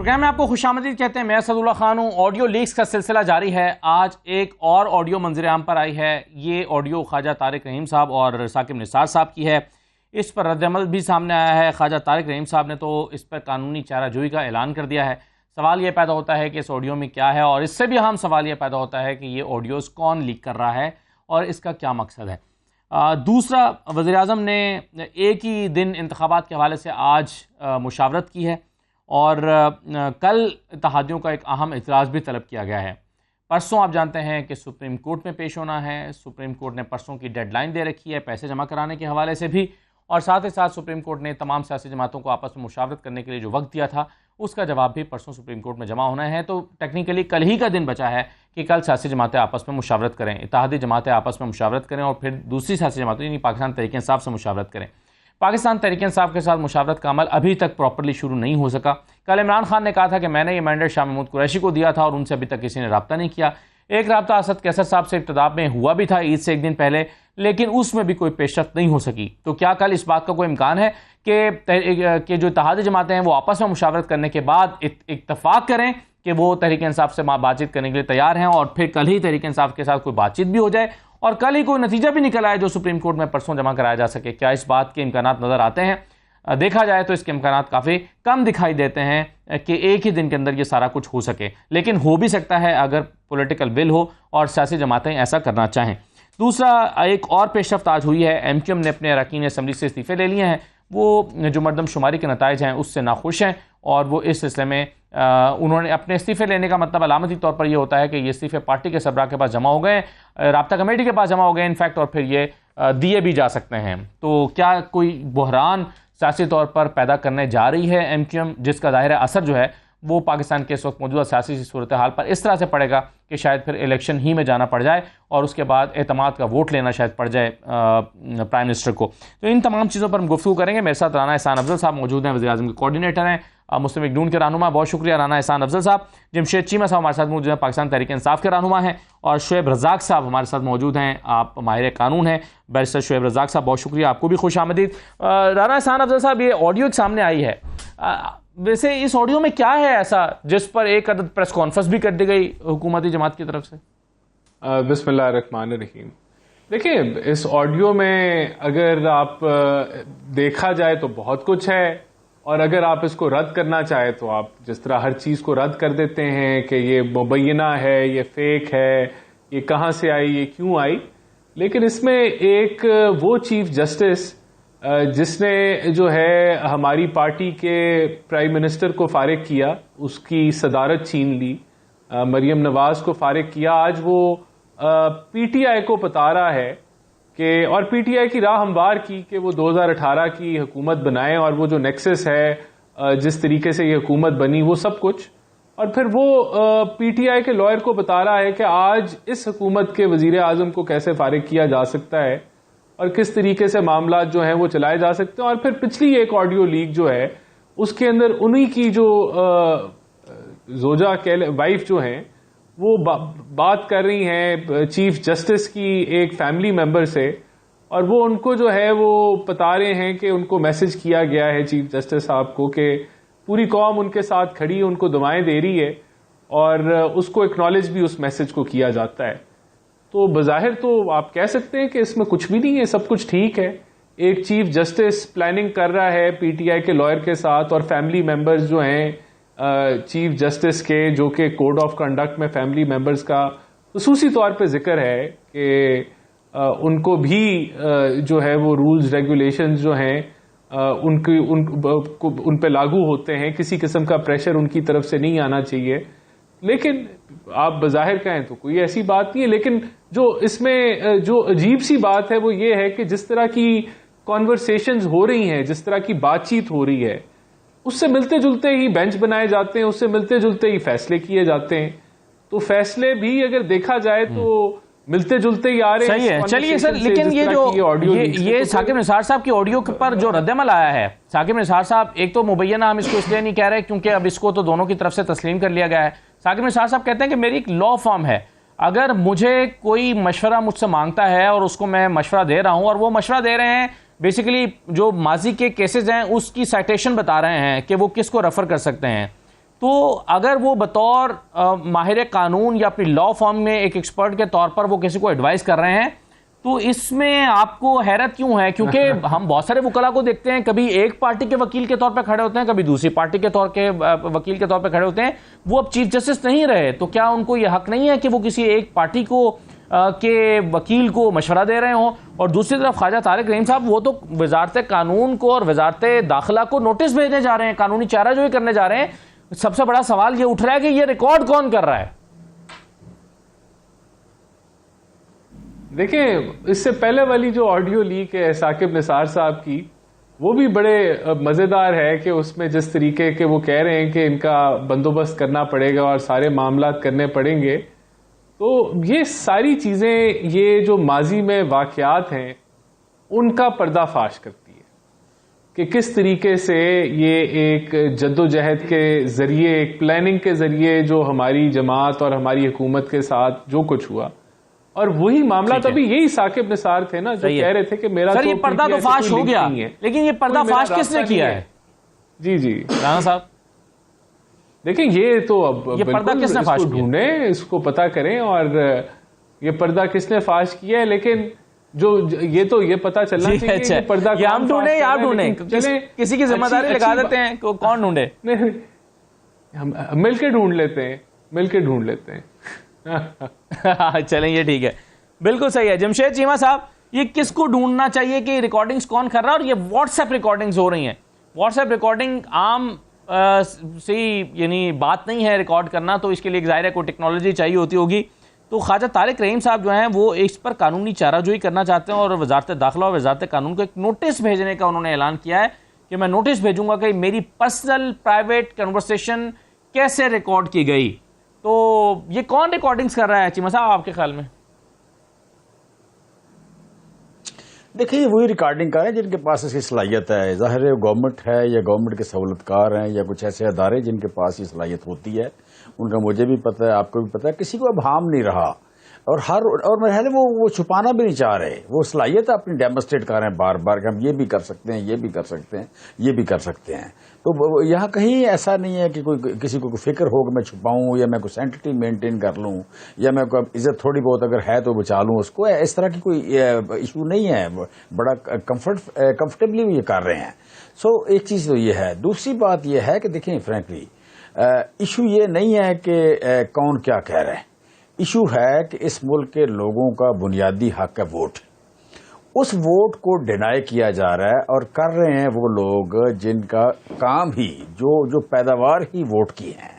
Programme में आपको खुशामदीद कहते हैं। मैं असदुल्ला खान हूँ। ऑडियो लीक्स का सिलसिला जारी है। आज एक और ऑडियो मंजर-ए-आम पर आई है। ये ऑडियो ख्वाजा तारिक रहीम साहब और साकिब निसार साहब की है। इस पर रद्द-ए-अमल भी सामने आया है। ख्वाजा तारिक रहीम साहब ने तो इस पर कानूनी चाराजोई का ऐलान कर दिया है। सवाल ये पैदा होता है कि इस ऑडियो में क्या है, और इससे भी अहम सवाल ये पैदा होता है कि ये ऑडियोज़ कौन लीक कर रहा है और इसका क्या मकसद है। दूसरा, वज़ीर-ए-आज़म ने एक ही दिन इंतखाबात के हवाले से आज मुशावरत की है और कल इत्तेहादियों का एक अहम इजलास भी तलब किया गया है। परसों आप जानते हैं कि सुप्रीम कोर्ट में पेश होना है। सुप्रीम कोर्ट ने परसों की डेडलाइन दे रखी है पैसे जमा कराने के हवाले से भी, और साथ ही साथ सुप्रीम कोर्ट ने तमाम सियासी जमातों को आपस में मुशावरत करने के लिए जो वक्त दिया था उसका जवाब भी परसों सुप्रीम कोर्ट में जमा होना है। तो टेक्निकली कल ही का दिन बचा है कि कल सियासी जमातें आपस में मुशावरत करें, इत्तेहादी जमातें आपस में मुशावरत करें और फिर दूसरी सियासी जमातें यानी पाकिस्तान तहरीक-ए-इंसाफ से मुशावरत करें। पाकिस्तान तहरीक-ए-इंसाफ के साथ मुशावरत का अमल अभी तक प्रॉपर्ली शुरू नहीं हो सका। कल इमरान खान ने कहा था कि मैंने ये मैंडेट शाह महमूद कुरैशी को दिया था और उनसे अभी तक किसी ने रब्ता नहीं किया। एक रब्ता असद कैसर साहब से इब्तिदा में हुआ भी था ईद से एक दिन पहले, लेकिन उसमें भी कोई पेशरफ्त नहीं हो सकी। तो क्या कल इस बात का कोई इम्कान है कि जो इत्तेहादी जमातें हैं वो आपस में मुशावरत करने के बाद इत्तफाक करें कि वो तहरीक-ए-इंसाफ से बातचीत करने के लिए तैयार हैं और फिर कल ही तहरीक-ए-इंसाफ के साथ कोई बातचीत भी हो जाए और कल ही कोई नतीजा भी निकल आए जो सुप्रीम कोर्ट में परसों जमा कराया जा सके? क्या इस बात के इम्कानात नज़र आते हैं? देखा जाए तो इसके इम्कानात काफ़ी कम दिखाई देते हैं कि एक ही दिन के अंदर ये सारा कुछ हो सके, लेकिन हो भी सकता है अगर पॉलिटिकल विल हो और सियासी जमातें ऐसा करना चाहें। दूसरा, एक और पेशरफ्त आज हुई है। MQM ने अपने अरकान असम्बली से इस्तीफ़े ले लिए हैं। वो जो मरदमशुमारी के नताइज हैं उससे नाखुश हैं और वो इस सिलसिले में उन्होंने अपने इस्तीफ़े लेने का मतलब अलामती तौर पर यह होता है कि ये इस्तीफ़े पार्टी के सरबराह के पास जमा हो गए, राब्ता कमेटी के पास जमा हो गए इनफैक्ट, और फिर ये दिए भी जा सकते हैं। तो क्या कोई बहरान सियासी तौर पर पैदा करने जा रही है MQM, जिसका ज़ाहिर है असर जो है वो पाकिस्तान के इस वक्त मौजूदा सियासी सूरत हाल पर इस तरह से पड़ेगा कि शायद फिर इलेक्शन ही में जाना पड़ जाए और उसके बाद एतमाद का वोट लेना शायद पड़ जाए प्राइम मिनिस्टर को। तो इन तमाम चीज़ों पर हम गुफ्तगू करेंगे। मेरे साथ राना एहसान अफजल साहब मौजूद हैं, वज़ीर-ए-आज़म के कोऑर्डिनेटर हैं, मुस्लिम लीग नून के रहनुमा। बहुत शुक्रिया राना एहसान अफजल साहब। जमशेद चीमा साहब हमारे साथ मौजूद हैं, पाकिस्तान तहरीक-ए-इंसाफ के रहनुमा हैं, और शुएब रज़ाक साहब हमारे साथ मौजूद हैं, आप माहिर कानून हैं, बैरिस्टर शुएब रज़ाक साहब। बहुत शुक्रिया, आपको भी खुश आमदीद। राना एहसान अफजल साहब, ये ऑडियो सामने आई है, वैसे इस ऑडियो में क्या है ऐसा जिस पर एक अदद प्रेस कॉन्फ्रेंस भी कर दी गई हुकूमती जमात की तरफ से? बिस्मिल्लाहिर्रहमानिर्रहीम। देखिए, इस ऑडियो में अगर आप देखा जाए तो बहुत कुछ है, और अगर आप इसको रद्द करना चाहे तो आप जिस तरह हर चीज़ को रद्द कर देते हैं कि ये मुबैना है, ये फेक है, ये कहाँ से आई, ये क्यों आई, लेकिन इसमें एक वो चीफ जस्टिस जिसने जो है हमारी पार्टी के प्राइम मिनिस्टर को फारिग किया, उसकी सदारत छीन ली, मरियम नवाज को फारिग किया, आज वो PTI को बता रहा है कि, और PTI की राह हमवार की कि वो 2018 की हुकूमत बनाए और वो जो नेक्सस है जिस तरीके से ये हुकूमत बनी वो सब कुछ, और फिर वो PTI के लॉयर को बता रहा है कि आज इस हुकूमत के वजीर आजम को कैसे फारिग किया जा सकता है और किस तरीके से मामला जो हैं वो चलाए जा सकते हैं। और फिर पिछली एक ऑडियो लीक जो है उसके अंदर उन्हीं की जो जोजा वाइफ जो हैं वो बात कर रही हैं चीफ जस्टिस की एक फैमिली मेंबर से, और वो उनको जो है वो बता रहे हैं कि उनको मैसेज किया गया है चीफ जस्टिस साहब को कि पूरी कौम उनके साथ खड़ी, उनको दुआएं दे रही है, और उसको एक्नॉलेज भी उस मैसेज को किया जाता है। तो बज़ाहिर तो आप कह सकते हैं कि इसमें कुछ भी नहीं है, सब कुछ ठीक है। एक चीफ जस्टिस प्लानिंग कर रहा है PTI के लॉयर के साथ, और फैमिली मेंबर्स जो हैं चीफ जस्टिस के, जो कि कोड ऑफ कंडक्ट में फैमिली मेंबर्स का खुसूसी तौर पे जिक्र है कि उनको भी जो है वो रूल्स रेगुलेशंस जो हैं उन पे लागू होते हैं, किसी किस्म का प्रेशर उनकी तरफ से नहीं आना चाहिए। लेकिन आप बज़ाहिर कहें तो कोई ऐसी बात नहीं है, लेकिन जो इसमें जो अजीब सी बात है वो ये है कि जिस तरह की कॉन्वर्सेशंस हो रही हैं, जिस तरह की बातचीत हो रही है, उससे मिलते जुलते ही बेंच बनाए जाते हैं, उससे मिलते जुलते ही फैसले किए जाते हैं। तो फैसले भी अगर देखा जाए तो मिलते जुलते ही आ रहे हैं। सही है, चलिए सर, लेकिन ये जो ये साकिब निसार साहब की ऑडियो पर जो रद्दमल आया है, साकिब निसार साहब, एक तो मुबैना हम इसको इसलिए नहीं कह रहे क्योंकि अब इसको तो दोनों की तरफ से तस्लीम कर लिया गया है। साकिब निसार साहब कहते हैं कि मेरी एक लॉ फर्म है, अगर मुझे कोई मशवरा मुझसे मांगता है और उसको मैं मशवरा दे रहा हूं, और वो मशवरा दे रहे हैं बेसिकली जो माजी के केसेस हैं उसकी साइटेशन बता रहे हैं कि वो किसको रेफर कर सकते हैं, तो अगर वो बतौर माहिर कानून या फिर लॉ फॉर्म में एक एक्सपर्ट के तौर पर वो किसी को एडवाइस कर रहे हैं, तो इसमें आपको हैरत क्यों है? क्योंकि हम बहुत सारे वकला को देखते हैं, कभी एक पार्टी के वकील के तौर पर खड़े होते हैं, कभी दूसरी पार्टी के वकील के तौर पर खड़े होते हैं। वो अब चीफ जस्टिस नहीं रहे, तो क्या उनको ये हक नहीं है कि वो किसी एक पार्टी को के वकील को मशवरा दे रहे हों? और दूसरी तरफ ख्वाजा तारिक रहीम साहब, वो तो वजारत कानून को और वजारत दाखिला को नोटिस भेजने जा रहे हैं, कानूनी चाराजोई करने जा रहे हैं। सबसे बड़ा सवाल ये उठ रहा है कि ये रिकॉर्ड कौन कर रहा है? देखिए, इससे पहले वाली जो ऑडियो लीक है साकिब निसार साहब की, वो भी बड़े मजेदार है कि उसमें जिस तरीके के वो कह रहे हैं कि इनका बंदोबस्त करना पड़ेगा और सारे मामला करने पड़ेंगे। तो ये सारी चीजें, ये जो माजी में वाकयात हैं, उनका पर्दाफाश करती है कि किस तरीके से ये एक जद्दोजहद के जरिए, एक प्लानिंग के जरिए जो हमारी जमात और हमारी हुकूमत के साथ जो कुछ हुआ, और वही मामला तभी यही साकिब निसार थे ना जो कह रहे थे कि मेरा सर ये पर्दा तो फाश हो गया, लेकिन ये पर्दा फाश किसने किया है? जी राणा साहब, देखिए, ये तो अब ये पर्दा किसने फाश किया? ढूंढे, इसको पता करें और ये पर्दा किसने फाश किया है। लेकिन जो ये पता चलना चाहिए कि पर्दा ये हम ढूंढे या आप ढूंढे, किसी की जिम्मेदारी लगा देते हैं, कौन ढूंढे? नहीं, हम मिलके ढूंढ लेते हैं चलें, ये ठीक है, बिल्कुल सही है। जमशेद चीमा साहब, ये किसको ढूंढना चाहिए कि रिकॉर्डिंग्स कौन कर रहा है? और ये व्हाट्सएप रिकॉर्डिंग्स हो रही हैं, व्हाट्सएप रिकॉर्डिंग आम से यानी बात नहीं है रिकॉर्ड करना, तो इसके लिए ज़ाहिर है कोई टेक्नोलॉजी चाहिए होती होगी। तो ख्वाजा तारिक रहीम साहब जो हैं वो इस पर कानूनी चाराजोई करना चाहते हैं और वजारत दाखिला और वजारत कानून को एक नोटिस भेजने का उन्होंने ऐलान किया है कि मैं नोटिस भेजूंगा कि मेरी पर्सनल प्राइवेट कन्वर्सेशन कैसे रिकॉर्ड की गई। तो ये कौन रिकॉर्डिंग्स कर रहा है चीमा साहब आपके ख्याल में? देखिए, वही रिकॉर्डिंग कर रहे हैं जिनके पास इसकी सलाहियत है। ज़ाहिर है गवर्नमेंट है या गवर्नमेंट के सहूलतकार हैं या कुछ ऐसे अदारे जिनके पास ये सलाहियत होती है, उनका मुझे भी पता है, आपको भी पता है, किसी को अब हार्म नहीं रहा। और मेरे ख्याल में वो छुपाना भी नहीं चाह रहे, वो सलाहियत अपनी डेमोस्ट्रेट कर रहे हैं बार बार कि हम ये भी कर सकते हैं, ये भी कर सकते हैं, ये भी कर सकते हैं। तो यहाँ कहीं ऐसा नहीं है कि कोई किसी को फिक्र हो कि मैं छुपाऊं या मैं कोई सेंटिटी मेंटेन कर लूं या मैं कोई इज्जत थोड़ी बहुत अगर है तो बचा लूं उसको, इस तरह की कोई इशू नहीं है। बड़ा कंफर्टेबली ये कर रहे हैं। सो एक चीज़ तो ये है। दूसरी बात ये है कि देखें, फ्रैंकली इशू ये नहीं है कि कौन क्या कह रहा है, इशू है कि इस मुल्क के लोगों का बुनियादी हक है वोट। उस वोट को डिनाई किया जा रहा है और कर रहे हैं वो लोग जिनका काम ही जो पैदावार ही वोट की है,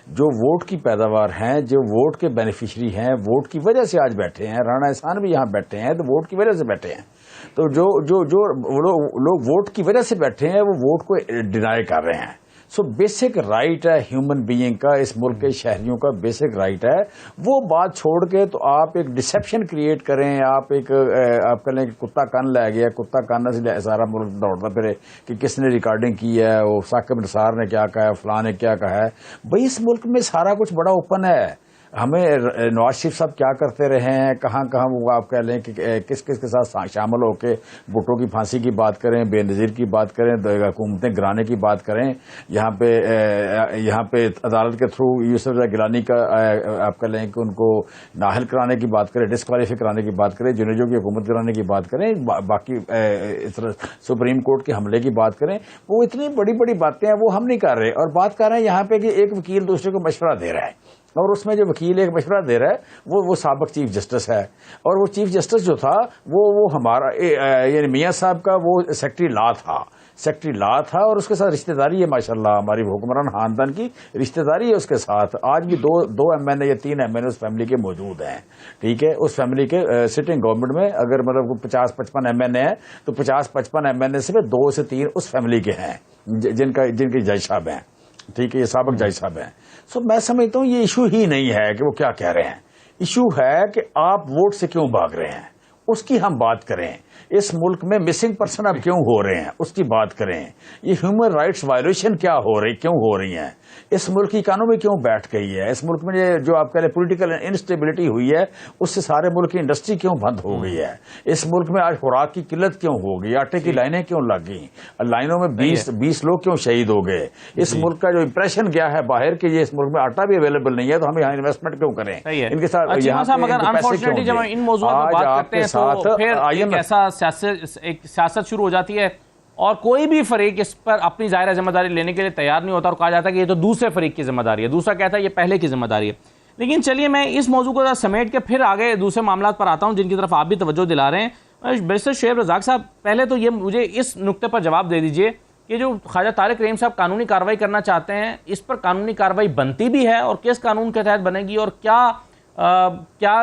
जो वोट की पैदावार हैं, जो वोट के बेनिफिशरी हैं, वोट की वजह से आज बैठे हैं। राणा एहसान भी यहाँ बैठे हैं तो वोट की वजह से बैठे हैं। तो जो लोग वोट की वजह से बैठे हैं वो वोट को डिनाई कर रहे हैं। सो बेसिक राइट है ह्यूमन बीइंग का, इस मुल्क के शहरियों का बेसिक राइट है। वो बात छोड़ के तो आप एक डिसेप्शन क्रिएट करें, आप कह लें कि कुत्ता कान ले गया, कुत्ता कान से सारा मुल्क दौड़ता फिरे कि किसने रिकॉर्डिंग की है, वो साकिब निसार ने क्या कहा है, फलां ने क्या कहा है। भाई, इस मुल्क में सारा कुछ बड़ा ओपन है। हमें नवाज शरीफ साहब क्या करते रहे हैं, कहाँ वो आप कह लें कि किस किस के साथ शामिल होकर भुट्टो की फांसी की बात करें, बेनज़ीर की बात करें, हुकूमतें गिराने की बात करें, यहाँ पे अदालत के थ्रू यूसुफ गिलानी का आप कह लें कि उनको नाहल कराने की बात करें, डिस्क्वालीफाई कराने की बात करें, जुनेजो की हुकूमत गिराने की बात करें, बाकी इस तरह सुप्रीम कोर्ट के हमले की बात करें। वो इतनी बड़ी बड़ी बातें हैं वो हम नहीं कर रहे, और बात कर रहे हैं यहाँ पे कि एक वकील दूसरे को मशवरा दे रहा है, और उसमें जो वकील एक मशवरा दे रहा है वो साबिक चीफ जस्टिस है। और वो चीफ जस्टिस जो था वो हमारा यानी मियाँ साहब का वो सेक्रेटरी लॉ था, और उसके साथ रिश्तेदारी है माशाल्लाह, हमारी हुक्मरान खानदान की रिश्तेदारी है उसके साथ। आज भी दो MNA या 3 MNA उस फैमिली के मौजूद हैं, ठीक है। उस फैमिली के सिटिंग गवर्नमेंट में अगर मतलब 50-55 MNA है तो 50-55 MNA से 2 से 3 उस फैमिली के हैं जिनके जज साहब हैं, ठीक है, ये साबिक जज साहब हैं। सो मैं समझता हूँ ये इशू ही नहीं है कि वो क्या कह रहे हैं, इशू है कि आप वोट से क्यों भाग रहे हैं। उसकी हम बात करें। इस मुल्क में मिसिंग पर्सन अब क्यों हो रहे हैं उसकी बात करें। ये ह्यूमन राइट्स वायलेशन क्या हो रही, क्यों हो रही हैं, इस मुल्क की इकोनॉमी क्यों बैठ गई है, इस मुल्क में ये जो आप कह रहे पॉलिटिकल इंस्टेबिलिटी हुई है उससे सारे मुल्क की इंडस्ट्री क्यों बंद हो गई है, इस मुल्क में आज खुराक की किल्लत क्यों हो गई, आटे की लाइनें क्यों लग गई, लाइनों में 20 लोग क्यों शहीद हो गए, इस मुल्क का जो इंप्रेशन गया है बाहर के ये इस मुल्क में आटा भी अवेलेबल नहीं है तो हम यहाँ इन्वेस्टमेंट क्यों करें इनके साथ। एक सियासत शुरू हो जाती है और कोई भी फरीक इस पर अपनी ज़ाहिर जिम्मेदारी लेने के लिए तैयार नहीं होता और कहा जाता है कि ये तो दूसरे फरीक की जिम्मेदारी है, दूसरा कहता है ये पहले की जिम्मेदारी है। लेकिन चलिए मैं इस मौजू को समेट के फिर आगे दूसरे मामला पर आता हूं जिनकी तरफ आप भी तवज्जो दिला रहे हैं। बैरिस्टर शुएब रज़ाक साहब, पहले तो ये मुझे इस नुक्ते पर जवाब दे दीजिए कि जो ख्वाजा तारिक रहीम साहब कानूनी कार्रवाई करना चाहते हैं, इस पर कानूनी कार्रवाई बनती भी है और किस कानून के तहत बनेगी, और क्या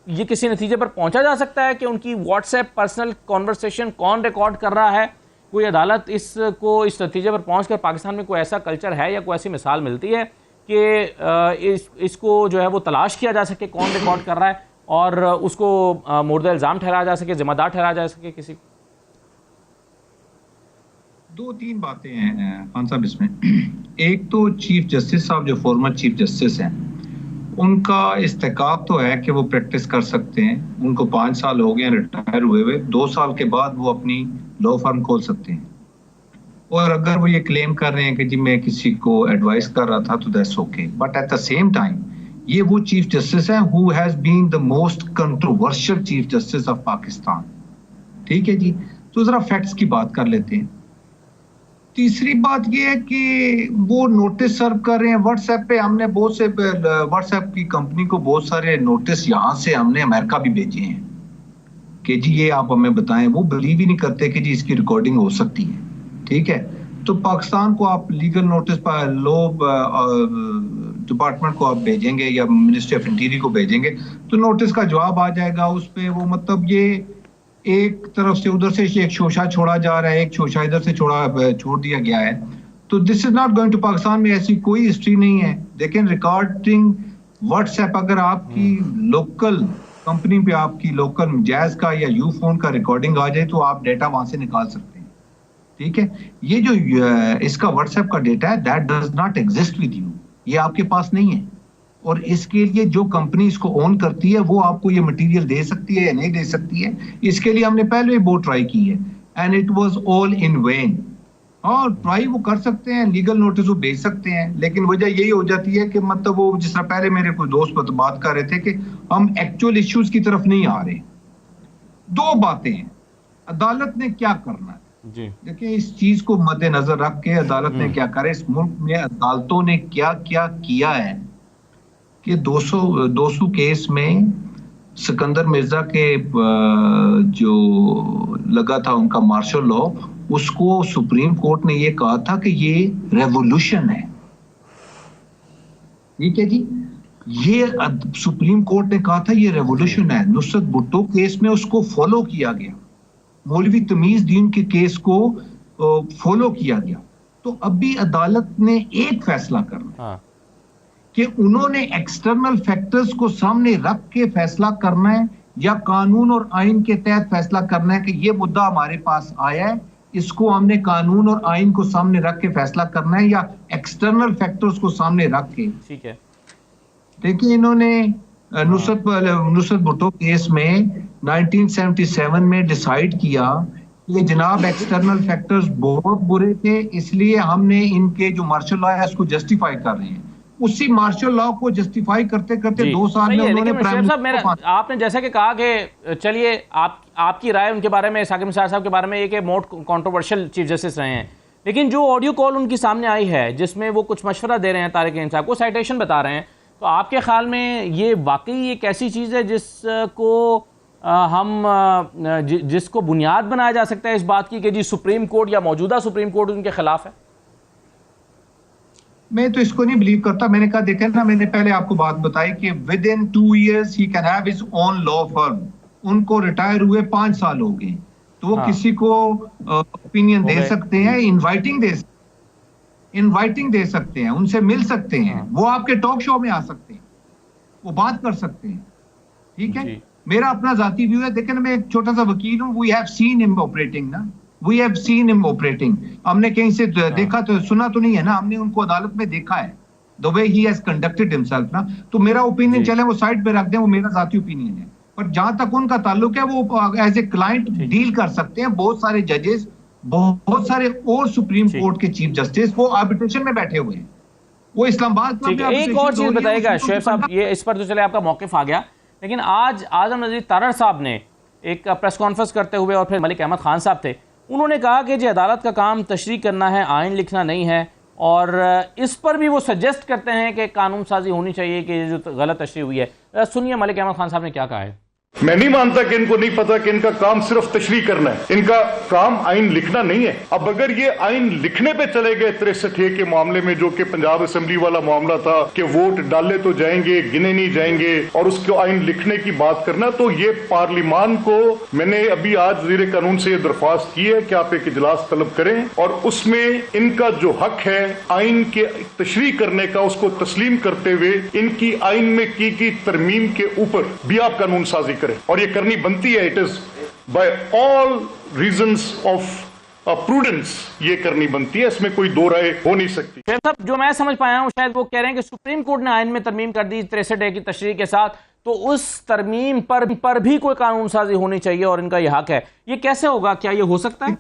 ये किसी नतीजे पर पहुंचा जा सकता है कि उनकी व्हाट्सएप पर्सनल कॉन्वर्सेशन कौन रिकॉर्ड कर रहा है? कोई अदालत इस नतीजे पर पहुंचकर पाकिस्तान में कोई ऐसा कल्चर है या कोई ऐसी मिसाल मिलती है कि इसको जो है वो तलाश किया जा सके कौन रिकॉर्ड कर रहा है और उसको मुर्द इल्ज़ाम ठहराया जा सके, जिम्मेदार ठहराया जा सके किसी? दो तीन बातें हैं खान साहब इसमें। एक तो चीफ जस्टिस साहब जो फॉर्मर चीफ जस्टिस हैं उनका इस्तेकाब तो है कि वो प्रैक्टिस कर सकते हैं, उनको 5 साल हो गए रिटायर हुए 2 साल के बाद वो अपनी लॉ फर्म खोल सकते हैं। और अगर वो ये क्लेम कर रहे हैं कि जी मैं किसी को एडवाइस कर रहा था तो that's okay, but at the same time ये वो चीफ जस्टिस हैं who has been the most controversial chief justice of Pakistan. ठीक है जी, तो जरा फैक्ट्स की बात कर लेते हैं। तीसरी बात ये है कि वो नोटिस सर्व कर रहे हैं व्हाट्सएप पे। हमने बहुत से व्हाट्सएप की कंपनी को बहुत सारे नोटिस यहाँ से हमने अमेरिका भी भेजे हैं कि जी ये आप हमें बताएं। वो बिलीव ही नहीं करते कि जी इसकी रिकॉर्डिंग हो सकती है। ठीक है, तो पाकिस्तान को आप लीगल नोटिस पर लॉ डिपार्टमेंट को आप भेजेंगे या मिनिस्ट्री ऑफ इंटीरियर को भेजेंगे तो नोटिस का जवाब आ जाएगा उस पर। वो मतलब ये एक तरफ से उधर से एक शोशा छोड़ा जा रहा है, एक शोशा इधर से छोड़ दिया गया है। तो this is not going to Pakistan में ऐसी कोई हिस्ट्री नहीं है। लेकिन रिकॉर्डिंग व्हाट्सएप अगर आपकी लोकल कंपनी पे आपकी लोकल जैज का या यू फोन का रिकॉर्डिंग आ जाए तो आप डेटा वहां से निकाल सकते हैं। ठीक है, ये जो इसका व्हाट्सएप का डेटा है that does not exist with you, ये आपके पास नहीं है। और इसके लिए जो कंपनी इसको ओन करती है वो आपको ये मटेरियल दे सकती है या नहीं दे सकती है, इसके लिए हमने पहले भी बहुत ट्राई की है and it was all in when. और ट्राई वो कर सकते हैं, लीगल नोटिस वो भेज सकते हैं, लेकिन वजह यही हो जाती है कि मतलब वो जिस तरह पहले मेरे कोई दोस्त बात कर रहे थे कि हम एक्चुअल इश्यूज की तरफ नहीं आ रहे। दो बातें हैं, अदालत ने क्या करना है जी। देखिए इस चीज को मद्देनजर रख के अदालत ने क्या करा, इस मुल्क में अदालतों ने क्या क्या किया है कि 200 केस में सिकंदर मिर्जा के जो लगा था उनका मार्शल लॉ, उसको सुप्रीम कोर्ट ने ये कहा था कि ये रेवोल्यूशन है। ठीक है जी, ये सुप्रीम कोर्ट ने कहा था ये रेवोल्यूशन है। नुसरत भुट्टो केस में उसको फॉलो किया गया, मौलवी तमीज दीन के केस को फॉलो किया गया। तो अभी अदालत ने एक फैसला करना कि उन्होंने एक्सटर्नल फैक्टर्स को सामने रख के फैसला करना है या कानून और आइन के तहत फैसला करना है कि ये मुद्दा हमारे पास आया है, इसको हमने कानून और आइन को सामने रख के फैसला करना है या एक्सटर्नल फैक्टर्स को सामने रख के। ठीक है, देखिए इन्होंने नुसरत भुट्टो केस में 1977 में डिसाइड किया कि जनाब एक्सटर्नल फैक्टर्स बहुत बुरे थे, इसलिए हमने इनके जो मार्शल लॉ है उसको जस्टिफाई कर रहे हैं। उसी मार्शल लॉ को जस्टिफाई करते करते 2 साल में उन्होंने आपने जैसा कि कहा कि चलिए आपकी राय उनके बारे में, साकिब निसार साहब के बारे में, एक मोस्ट कंट्रोवर्शियल चीफ जस्टिस रहे हैं, लेकिन जो ऑडियो कॉल उनकी सामने आई है जिसमें वो कुछ मशवरा दे रहे हैं तारिक रहीम साहब को, साइटेशन बता रहे हैं, तो आपके ख्याल में ये वाकई एक ऐसी चीज़ है जिसको बुनियाद बनाया जा सकता है इस बात की कि जी सुप्रीम कोर्ट या मौजूदा सुप्रीम कोर्ट उनके खिलाफ है? मैं तो इसको नहीं बिलीव करता। मैंने कहा देखें ना, मैंने पहले आपको बात बताई कि with in 2 years he can have his own law firm. उनको रिटायर हुए 5 साल हो गए, तो वो किसी को ओपिनियन दे सकते हैं, इनवाइटिंग दे सकते हैं, उनसे मिल सकते हैं, वो आपके टॉक शो में आ सकते हैं, वो बात कर सकते हैं। ठीक है, मेरा अपना जाती व्यू है। देखिए मैं एक छोटा सा वकील हूँ, we have seen him operating ना, we have seen him operating. हमने कहीं से देखा तो सुना तो नहीं है ना, हमने उनको अदालत में देखा है, the way he has conducted himself ना। तो मेरा ओपिनियन चले वो साइड पे रख दें, वो मेरा जाती ओपिनियन है, पर जहां तक उनका ताल्लुक है वो एज ए क्लाइंट डील कर सकते हैं। बहुत सारे जजेस, बहुत सारे और सुप्रीम कोर्ट के चीफ जस्टिस वो आर्बिट्रेशन में बैठे हुए हैं, वो इस्लामाबाद में। एक और चीज बताइएगा शोएब साहब, ये इस पर तो चले आपका मौकिफ आ गया, लेकिन आज आजम नजीर तारड़ साहब ने एक प्रेस कॉन्फ्रेंस करते हुए, और फिर मलिक अहमद खान साहब थे, उन्होंने कहा कि जी अदालत का काम तशरीह करना है, आइन लिखना नहीं है, और इस पर भी वो सजेस्ट करते हैं कि कानून साजी होनी चाहिए कि जो गलत तशरीह हुई है। सुनिए मलिक अहमद खान साहब ने क्या कहा है। मैं नहीं मानता कि इनको नहीं पता कि इनका काम सिर्फ तशरीह करना है, इनका काम आइन लिखना नहीं है। अब अगर ये आइन लिखने पे चले गए 63A के मामले में, जो कि पंजाब असेंबली वाला मामला था कि वोट डाले तो जाएंगे, गिने नहीं जाएंगे, और उसको आइन लिखने की बात करना, तो ये पार्लिमान को मैंने अभी आज वज़ीर कानून से दरख्वास्त की है कि आप एक इजलास तलब करें और उसमें इनका जो हक है आइन के तशरीह करने का उसको तस्लीम करते हुए इनकी आइन में की तरमीम के ऊपर भी आप कानून साजी, और ये करनी बनती है। It is by all reasons of prudence ये करनी बनती है, इसमें कोई दो राय हो नहीं सकती। साहब जो मैं समझ पाया हूं, शायद वो कह रहे हैं कि सुप्रीम कोर्ट ने आइन में तरमीम कर दी 63A की तशरीह के साथ, तो उस तरमीम पर भी कोई कानून साजी होनी चाहिए और इनका यह हक है। ये कैसे होगा, क्या ये हो सकता है?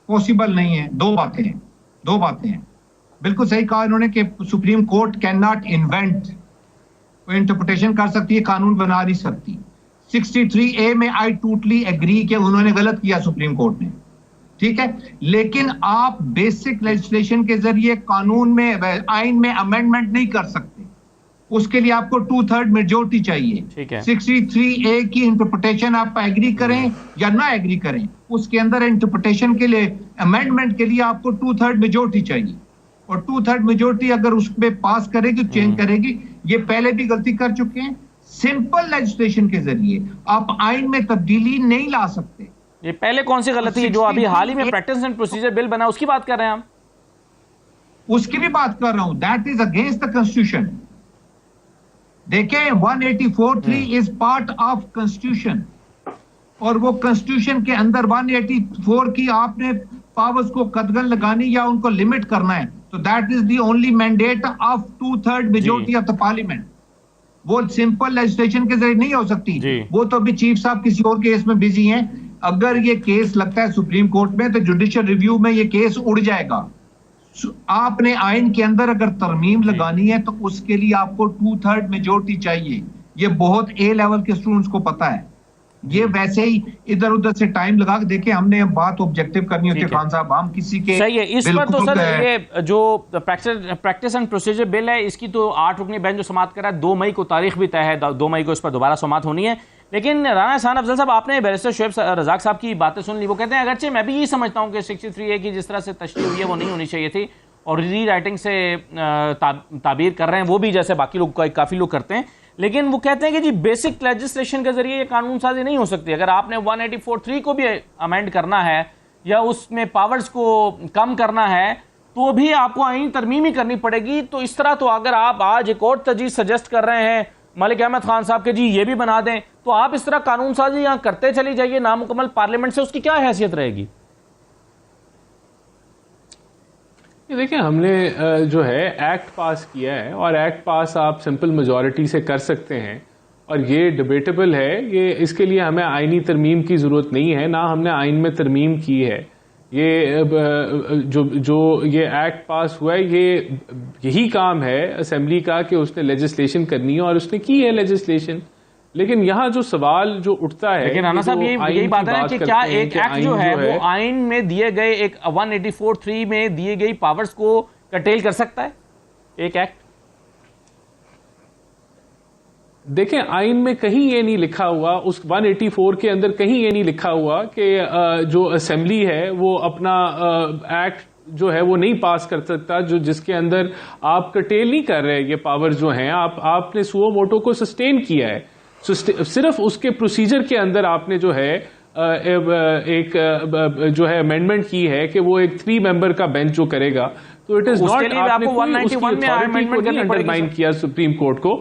पॉसिबल नहीं है। दो बातें हैं। बिल्कुल सही कहा इन्होंने कि supreme court can not invent, वो इंटरप्रिटेशन कर सकती है, कानून बना नहीं सकती। 63A में आई टोटली एग्री कि उन्होंने गलत किया सुप्रीम कोर्ट ने, ठीक है, लेकिन आप बेसिक लेजिस्लेशन के जरिए कानून में, आइन में अमेंडमेंट नहीं कर सकते, उसके लिए आपको 2/3 मेजोरिटी चाहिए। 63A की इंटरप्रिटेशन आप एग्री करें या ना एग्री करें, उसके अंदर इंटरप्रिटेशन के लिए, अमेंडमेंट के लिए आपको 2/3 मेजोरिटी चाहिए, और 2/3 मेजोरिटी अगर उसमें पास करेगी, चेंज करेगी। ये पहले भी गलती कर चुके हैं। सिंपल लेजिस्लेशन के जरिए आप आइन में तब्दीली नहीं ला सकते। ये पहले कौन सी गलती है जो अभी हाल ही में प्रैक्टिस एंड प्रोसीजर बिल बना, उसकी बात कर रहे हैं हम? उसकी भी बात कर रहा हूं। That is against the constitution. देखें 184(3) इज पार्ट ऑफ कॉन्स्टिट्यूशन, और वो कॉन्स्टिट्यूशन के अंदर 184 की आपने पावर्स को कदगन लगानी या उनको लिमिट करना है, तो that is the only mandate of 2/3 majority of the parliament. वो सिंपल लेजिस्लेशन के जरिए नहीं हो सकती। वो तो अभी चीफ साहब किसी और केस में बिजी हैं। अगर ये केस लगता है सुप्रीम कोर्ट में, तो जुडिशियल रिव्यू में ये केस उड़ जाएगा। आपने आइन के अंदर अगर तरमीम लगानी है तो उसके लिए आपको 2/3 मेजोरिटी चाहिए। ये बहुत ए लेवल के स्टूडेंट्स को पता है। ये वैसे ही इधर उधर से टाइम लगा के देखे, हमने बात ऑब्जेक्टिव करनी होती है खान साहब, हम किसी के सही है। इस पर तो सर ये जो प्रैक्टिस एंड प्रोसीजर बिल है, इसकी तो 8 रुकनी बेंच जो समाअत कर रहा है, 2 मई को तारीख भी तय है, 2 मई को इस पर दोबारा समाअत होनी है। लेकिन राना एहसान अफजल साहब, आपने बैरिस्टर शोएब रज़ाक साहब की बातें सुन ली। वो कहते हैं अगरचे मैं भी यही समझता हूँ कि 63A की जिस तरह से तशरीह हुई है वो नहीं होनी चाहिए थी, और री राइटिंग से ताबीर कर रहे हैं वो भी, जैसे बाकी लोग काफ़ी लोग करते हैं, लेकिन वो कहते हैं कि जी बेसिक लेजिस्लेशन के जरिए ये कानून साजी नहीं हो सकती। अगर आपने 184(3) को भी अमेंड करना है या उसमें पावर्स को कम करना है, तो भी आपको आइन तरमीम ही करनी पड़ेगी। तो इस तरह तो अगर आप आज एक और तजवीज़ सजेस्ट कर रहे हैं मलिक अहमद खान साहब के जी ये भी बना दें, तो आप इस तरह कानून साजी यहाँ करते चली जाइए नामुकम्मल पार्लियामेंट से, उसकी क्या हैसियत रहेगी? देखिए, हमने जो है एक्ट पास किया है, और एक्ट पास आप सिंपल मेजॉरिटी से कर सकते हैं, और ये डिबेटेबल है। ये इसके लिए हमें आइनी तरमीम की ज़रूरत नहीं है, ना हमने आइन में तरमीम की है। ये जो ये एक्ट पास हुआ है, ये यही काम है असेंबली का कि उसने लेजिस्लेशन करनी है, और उसने की है लेजिस्लेशन। लेकिन यहाँ जो सवाल जो उठता है, लेकिन राना साहब यही बात है ना कि क्या एक एक्ट जो है वो आइन में दिए गए, एक 184(3) में दिए गई पावर्स को कर्टेल कर सकता है एक एक्ट? देखें, आइन में कहीं ये नहीं लिखा हुआ, उस 184 के अंदर कहीं ये नहीं लिखा हुआ कि जो असेंबली है वो अपना एक्ट जो है वो नहीं पास कर सकता, जो जिसके अंदर आप कर्टेल नहीं कर रहे ये पावर जो हैं। आपने सुओ मोटो को सस्टेन किया है, सिर्फ उसके प्रोसीजर के अंदर आपने जो है एक जो है अमेंडमेंट की है कि वो एक 3 मेंबर का बेंच जो करेगा, तो इट इज नॉट, आपने उसकी अथॉरिटी को नहीं अंडरमाइन किया सुप्रीम कोर्ट को।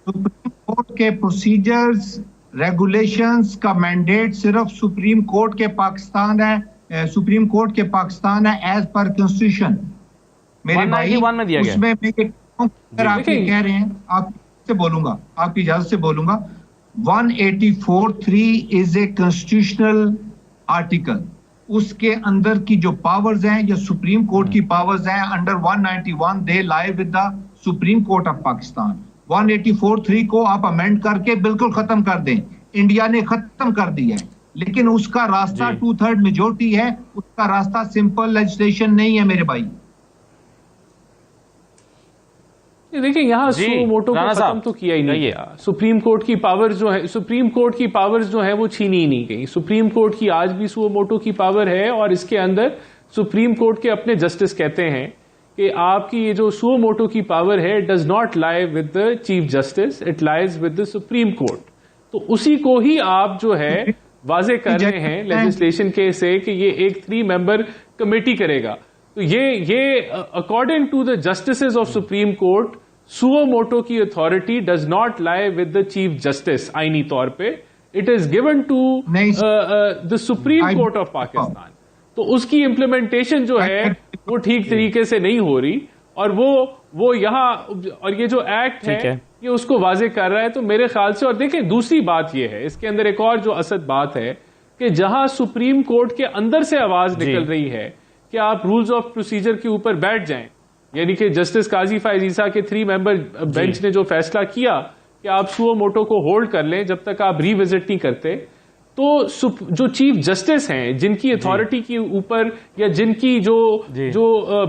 सुप्रीम कोर्ट के प्रोसीजर्स रेगुलेशंस का मैंडेट सिर्फ सुप्रीम कोर्ट के पाकिस्तान है, सुप्रीम कोर्ट के पाकिस्तान है एज पर कॉन्स्टिट्यूशन। मेरे भाई में दिया गया। उसमें मैं अगर आप ये कह रहे हैं, आपसे बोलूंगा, आपकी इजाजत से बोलूंगा, 184(3) इज ए कॉन्स्टिट्यूशनल आर्टिकल। उसके अंदर की जो पावर्स हैं, जो सुप्रीम कोर्ट की पावर्स हैं, under 191 they lie with the supreme court of Pakistan. 184(3) को आप अमेंड करके बिल्कुल खत्म कर दें, इंडिया ने खत्म कर दिया है, लेकिन उसका रास्ता 2/3 मेजोरिटी है, उसका रास्ता सिंपल लेजिस्लेशन नहीं है मेरे भाई। देखिए यहाँ सुओ मोटो को खत्म तो किया ही नहीं गया। सुप्रीम कोर्ट की पावर्स जो है, सुप्रीम कोर्ट की पावर्स जो है वो छीनी ही नहीं गई। सुप्रीम कोर्ट की आज भी सुओ मोटो की पावर है, और इसके अंदर सुप्रीम कोर्ट के अपने जस्टिस कहते हैं कि आपकी ये जो सुओ मोटो की पावर है does not lie with the chief justice, it lies with the supreme court. तो उसी को ही आप जो है वाजे कर रहे हैं लेजिस्लेशन के से कि ये एक 3 मेंबर कमेटी करेगा। तो ये according to the justices of supreme court, सुओ मोटो की authority does not lie with the chief justice आईनी तौर पे, it is given to the supreme court of Pakistan. तो उसकी इम्प्लीमेंटेशन जो है वो ठीक तरीके से नहीं हो रही, और वो यहाँ, और ये जो एक्ट है ये उसको वाजे कर रहा है। तो मेरे ख्याल से, और देखें दूसरी बात ये है इसके अंदर एक और जो असद बात है कि जहां सुप्रीम कोर्ट के अंदर से आवाज निकल रही है कि आप रूल्स ऑफ प्रोसीजर के ऊपर बैठ जाएं, यानी कि जस्टिस काजी फायज ईसा के 3 मेंबर बेंच ने जो फैसला किया कि आप सुओ मोटो को होल्ड कर लें जब तक आप रिविजिट नहीं करते, तो जो चीफ जस्टिस हैं जिनकी अथॉरिटी के ऊपर, या जिनकी जो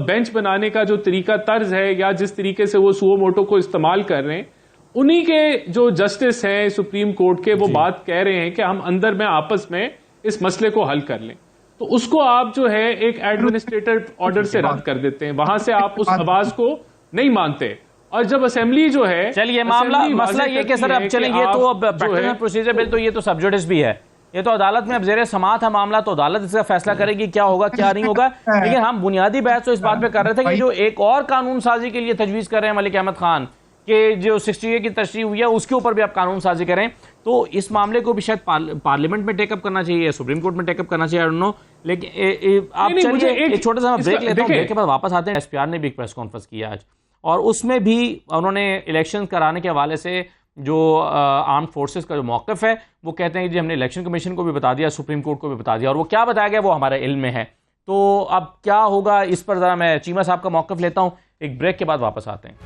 बेंच बनाने का जो तरीका तर्ज है, या जिस तरीके से वो सुओ मोटो को इस्तेमाल कर रहे हैं, उन्हीं के जो जस्टिस हैं सुप्रीम कोर्ट के, वो बात कह रहे हैं कि हम अंदर में आपस में इस मसले को हल कर लें। तो उसको आप जो है एक एडमिनिस्ट्रेटिव ऑर्डर से रद्द कर देते हैं, वहां से आप उस आवाज को नहीं मानते। और जब असेंबली जो है, चलिए मसला ये कि सर अब चलेंगे तो अब प्रैक्टिकल प्रोसीजर बिल तो ये तो सबजुडिस भी है, ये तो अदालत में अब जेर समात है मामला, तो अदालत इसका फैसला करेगी क्या होगा क्या नहीं होगा। लेकिन हम बुनियादी बहस तो इस बात पे कर रहे थे कि जो एक और कानून साजी के लिए तजवीज कर रहे हैं मलिक अहमद खान के, जो 60A की तशरीह हुई है उसके ऊपर भी आप कानून साजी करें, तो इस मामले को भी शायद पार्लियामेंट में टेकअप करना चाहिए, सुप्रीम कोर्ट में टेकअप करना चाहिए, आई डोंट नो। लेकिन आप चलिए एक छोटा सा ब्रेक लेते हैं, ब्रेक के बाद वापस आते हैं। SPR ने भी एक प्रेस कॉन्फ्रेंस किया आज, और उसमें भी उन्होंने इलेक्शन कराने के हवाले से जो आर्म्ड फोर्सेस का जो मौक़िफ़ है वो कहते हैं कि जी हमने इलेक्शन कमीशन को भी बता दिया, सुप्रीम कोर्ट को भी बता दिया, और वो क्या बताया गया वो हमारे इल्म में है। तो अब क्या होगा इस पर ज़रा मैं चीमा साहब का मौक़िफ़ लेता हूँ, एक ब्रेक के बाद वापस आते हैं।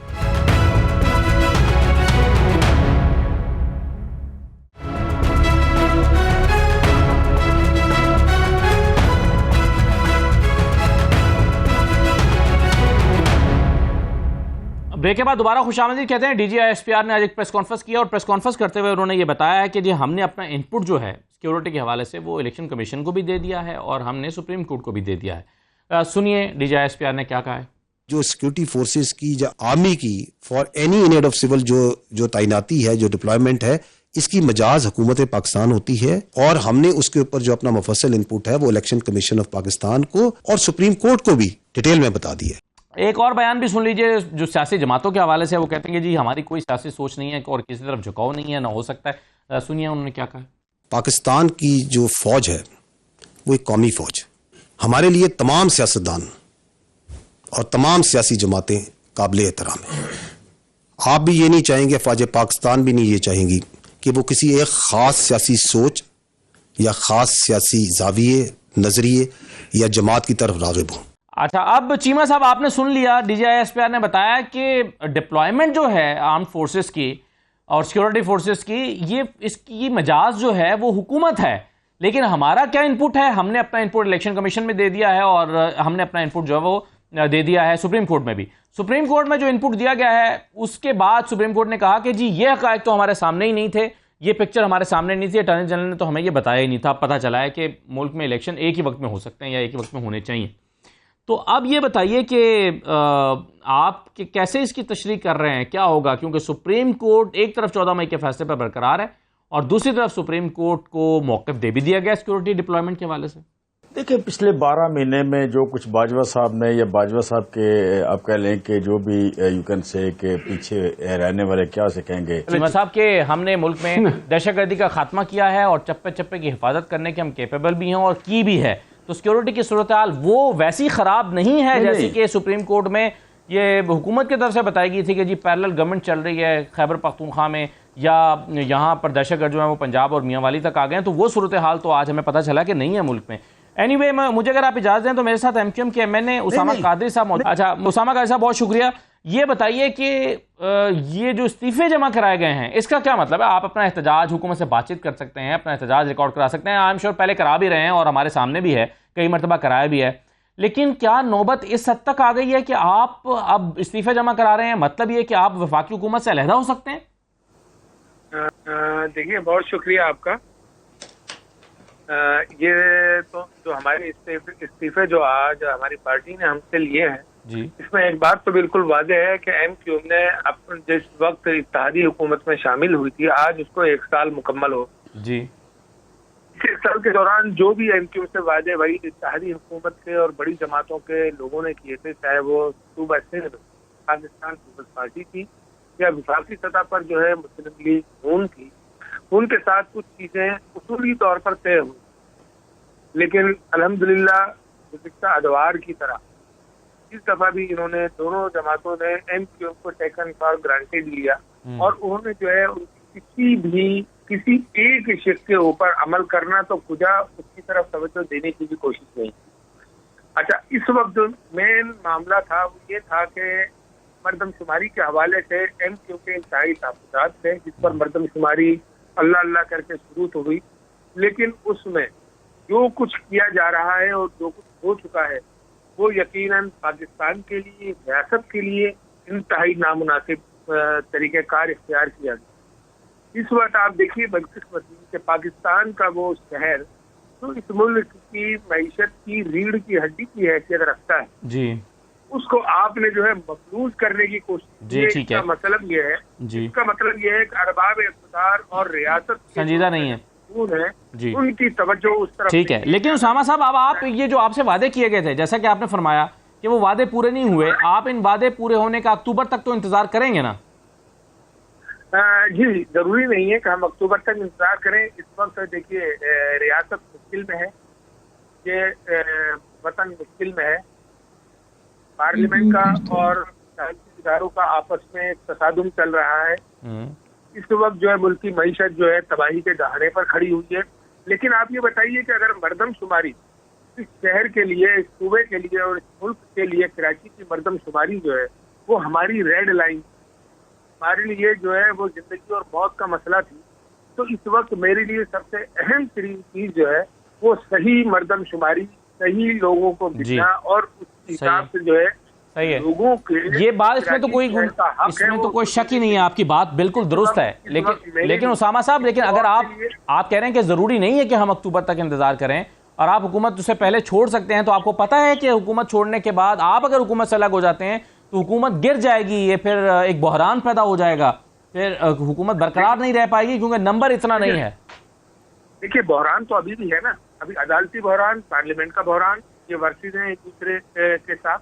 ब्रेक के बाद दोबारा खुशामदीद कहते हैं। DGI SPR ने आज एक प्रेस कॉन्फ्रेंस किया, और प्रेस कॉन्फ्रेंस करते हुए उन्होंने ये बताया है कि जी हमने अपना इनपुट जो है सिक्योरिटी के हवाले से वो इलेक्शन कमीशन को भी दे दिया है, और हमने सुप्रीम कोर्ट को भी दे दिया है। सुनिए DGI SPR ने क्या कहा है। जो सिक्योरिटी फोर्सेस की, जो आर्मी की for any in aid of civil जो तैनाती है, जो डिप्लॉयमेंट है, इसकी मजाज हुकूमत पाकिस्तान होती है, और हमने उसके ऊपर जो अपना मुफस्सल इनपुट है वो इलेक्शन कमीशन ऑफ पाकिस्तान को और सुप्रीम कोर्ट को भी डिटेल में बता दिया। एक और बयान भी सुन लीजिए जो सियासी जमातों के हवाले से, वो कहते हैं कि जी हमारी कोई सियासी सोच नहीं है और किसी तरफ झुकाव नहीं है, ना हो सकता है। सुनिए उन्होंने क्या कहा। पाकिस्तान की जो फौज है वो एक कौमी फौज, हमारे लिए तमाम सियासतदान और तमाम सियासी जमातें काबिल एहतराम है। आप भी ये नहीं चाहेंगे, फौज पाकिस्तान भी नहीं ये चाहेंगी कि वो किसी एक खास सियासी सोच या खास सियासी जाविये, नजरिए या जमात की तरफ रागिब हो। अच्छा, अब चीमा साहब आपने सुन लिया, DGI SPR ने बताया कि डिप्लॉयमेंट जो है आर्म्ड फोर्सेस की और सिक्योरिटी फोर्सेस की, ये इसकी मजाज जो है वो हुकूमत है, लेकिन हमारा क्या इनपुट है, हमने अपना इनपुट इलेक्शन कमीशन में दे दिया है, और हमने अपना इनपुट जो है वो दे दिया है सुप्रीम कोर्ट में भी। सुप्रीम कोर्ट में जो इनपुट दिया गया है उसके बाद सुप्रीम कोर्ट ने कहा कि जी ये हक़ाइक़ तो हमारे सामने ही नहीं थे, ये पिक्चर हमारे सामने नहीं थी, अटॉर्नी जनरल ने तो हमें ये बताया ही नहीं था। पता चला है कि मुल्क में इलेक्शन एक ही वक्त में हो सकते हैं या एक ही वक्त में होने चाहिए। तो अब ये बताइए कि आप कैसे इसकी तशरीह कर रहे हैं, क्या होगा, क्योंकि सुप्रीम कोर्ट एक तरफ 14 मई के फैसले पर बरकरार है और दूसरी तरफ सुप्रीम कोर्ट को मौक़िफ़ दे भी दिया गया सिक्योरिटी डिप्लॉयमेंट के हवाले से। देखिए, पिछले 12 महीने में जो कुछ बाजवा साहब ने या बाजवा साहब के आप कह लें कि जो भी यू कैन से के पीछे रहने वाले क्या से कहेंगे चीमा साहब के हमने मुल्क में दहशतगर्दी का खात्मा किया है और चप्पे चप्पे की हिफाजत करने के हम कैपेबल भी हैं और की भी है, तो सिक्योरिटी की सूरत हाल वो वैसी ख़राब नहीं है जैसी कि सुप्रीम कोर्ट में ये हुकूमत की तरफ से बताई गई थी कि जी पैरेलल गवर्नमेंट चल रही है खैबर पख्तूनख्वा में या यहाँ पर दहशतगर्द जो है वो पंजाब और मियांवाली तक आ गए हैं, तो वो सूरत हाल तो आज हमें पता चला कि नहीं है मुल्क में। एनीवे, मुझे अगर आप इजाज़त दें तो मेरे साथ एमक्यूएम के एमएनए उसामा कादरी साहब। अच्छा उसामा कादरी साहब, बहुत शुक्रिया। ये बताइए कि ये जो इस्तीफे जमा कराए गए हैं इसका क्या मतलब है? आप अपना एहतजाज हुकूमत से बातचीत कर सकते हैं, अपना एहतजाज रिकॉर्ड करा सकते हैं, आई एम श्योर पहले करा भी रहे हैं और हमारे सामने भी है, कई मरतबा कराया भी है, लेकिन क्या नौबत इस हद तक आ गई है कि आप अब इस्तीफे जमा करा रहे हैं? मतलब ये कि आप वफाकी हुकूमत से अलहदा हो सकते हैं? देखिए, बहुत शुक्रिया आपका। ये तो जो हमारे इस्तीफे जो आज हमारी पार्टी ने हमसे लिए हैं जी, इसमें एक बात तो बिल्कुल वाज़ेह है कि एमक्यूएम ने अपन जिस वक्त इत्तेहादी हुकूमत में शामिल हुई थी आज उसको 1 साल मुकम्मल हो जी। इस साल के दौरान जो भी एमक्यूएम से वादे वही इत्तेहादी हुकूमत के और बड़ी जमातों के लोगों ने किए थे, चाहे वो सूबा सिंध पाकिस्तान पीपल्स पार्टी थी या विफाकी सतह पर जो है मुस्लिम लीग नून थी, उनके साथ कुछ चीजें उसूली तौर पर तय हुई, लेकिन अल्हम्दुलिल्लाह गुज़िश्ता अदवार की तरह इस दफा भी इन्होंने दोनों जमातों ने एमक्यूएम को टेकन फॉर ग्रांटेड लिया और उन्होंने जो है किसी एक शिक के ऊपर अमल करना तो खुदा उसकी तरफ तवज्जो देने की भी कोशिश नहीं की। अच्छा, इस वक्त मेन मामला था वो ये था कि मरदमशुमारी के हवाले से एमक्यू के इंतहाई तहफ़्फ़ुज़ात थे जिस पर मरदमशुमारी अल्लाह अल्लाह करके शुरू तो हुई, लेकिन उसमें जो कुछ किया जा रहा है और जो कुछ हो चुका है वो यकीनन पाकिस्तान के लिए, रियासत के लिए इंतहाई नामुनासिब तरीक़ेकार इख्तियार किया गया। इस वक्त आप देखिए बदकिस्मती कि पाकिस्तान का वो शहर तो इस मुल्क की मईशत की रीढ़ की हड्डी की हैसियत रखता है जी, उसको आपने जो है मफलूज करने की कोशिश की। इसका मतलब ये है कि अरबाब इक़्तिदार और रियासत संजीदा नहीं है जी, उनकी तवज्जो उस तरफ ठीक है। लेकिन उसामा साहब, अब आप ये जो आपसे वादे किए गए थे, जैसा कि आपने फरमाया कि वो वादे पूरे नहीं हुए, आप इन वादे पूरे होने का अक्टूबर तक तो इंतजार करेंगे ना? जी, जरूरी नहीं है कि हम अक्टूबर तक इंतजार करें। इस वक्त देखिए रियासत मुश्किल में है, ये वतन मुश्किल में है, पार्लियामेंट का और इदारों का आपस में तसादुम चल रहा है। इस वक्त जो है मुल्क की मईशत जो है तबाही के दहाने पर खड़ी हुई है। लेकिन आप ये बताइए कि अगर मरदमशुमारी इस शहर के लिए, इस सूबे के लिए और इस मुल्क के लिए कराची की मरदमशुमारी जो है वो हमारी रेड लाइन, हमारे लिए जो है वो जिंदगी और मौत का मसला थी, तो इस वक्त मेरे लिए सबसे अहम तरीन चीज जो है वो सही मरदमशुमारी, सही लोगों को गिनना और उस हिसाब से जो है सही है लोगों के ये बात, इसमें तो कोई शक ही नहीं है, आपकी बात बिल्कुल दुरुस्त है। लेकिन उसामा साहब, लेकिन अगर आप कह रहे हैं कि जरूरी नहीं है कि हम अक्टूबर तक इंतजार करें और आप हुकूमत उससे पहले छोड़ सकते हैं, तो आपको पता है कि हुकूमत छोड़ने के बाद आप अगर हुकूमत से अलग हो जाते हैं तो हुकूमत गिर जाएगी, ये फिर एक बहरान पैदा हो जाएगा, फिर हुकूमत बरकरार नहीं रह पाएगी क्योंकि नंबर इतना नहीं है। देखिए, बहरान तो अभी भी है ना, अभी अदालती बहरान, पार्लियामेंट का बहरान, ये वर्सेस हैं एक दूसरे के साथ।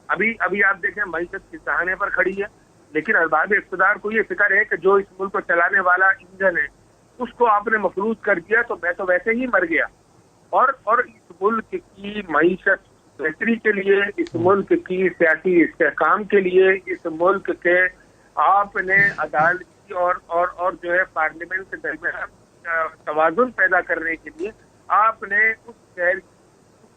अभी आप देखें मईशत किस दहाने पर खड़ी है, लेकिन अरबाब इक़्तिदार को ये फिक्र है कि जो इस मुल्क को चलाने वाला इंजन है उसको आपने मफलूज कर दिया तो मैं तो वैसे ही मर गया। और इस मुल्क की मईशत बेहतरी के लिए, इस मुल्क की सियासी इस्तेहकाम के लिए, इस मुल्क के आपने अदालती और जो है पार्लियामेंट के दरमियान तवाज़ुन पैदा करने के लिए आपने उस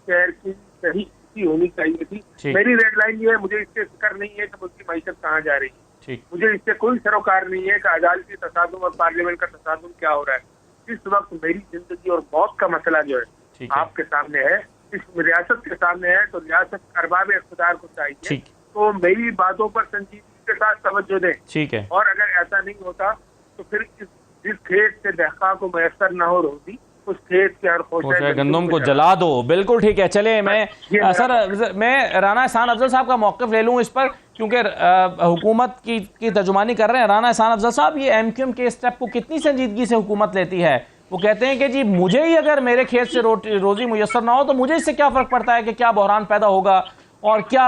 शहर की सही होनी चाहिए थी। मेरी रेड लाइन ये है, मुझे इससे फिक्र नहीं है कि मुल्क मईशत कहाँ जा रही है, मुझे इससे कोई सरोकार नहीं है कि अदालती तसादुम और पार्लियामेंट का तसादुम क्या हो रहा है। इस वक्त मेरी जिंदगी और मौत का मसला जो है आपके सामने है, इस रियासत के सामने है, तो रियासत अरबाब इक़्तिदार को चाहिए तो मेरी बातों पर संजीदगी के साथ तवज्जो दें। ठीक है, और अगर ऐसा नहीं होता तो फिर जिस खेत से दहका को मैसर न हो रोजी, उस खेत के हर खोशे गंदम को जला दो। बिल्कुल ठीक है। चले मैं राना एहसान अफजल साहब का मौक़िफ़ ले लूँ इस पर, क्योंकि हुकूमत की तर्जुमानी कर रहे हैं राना एहसान अफजल साहब। ये एमक्यूएम के स्टेप को कितनी संजीदगी से हुकूमत लेती है वो कहते हैं कि जी मुझे ही अगर मेरे खेत से रोजी मुयसर ना हो तो मुझे इससे क्या फ़र्क पड़ता है कि क्या बहरान पैदा होगा और क्या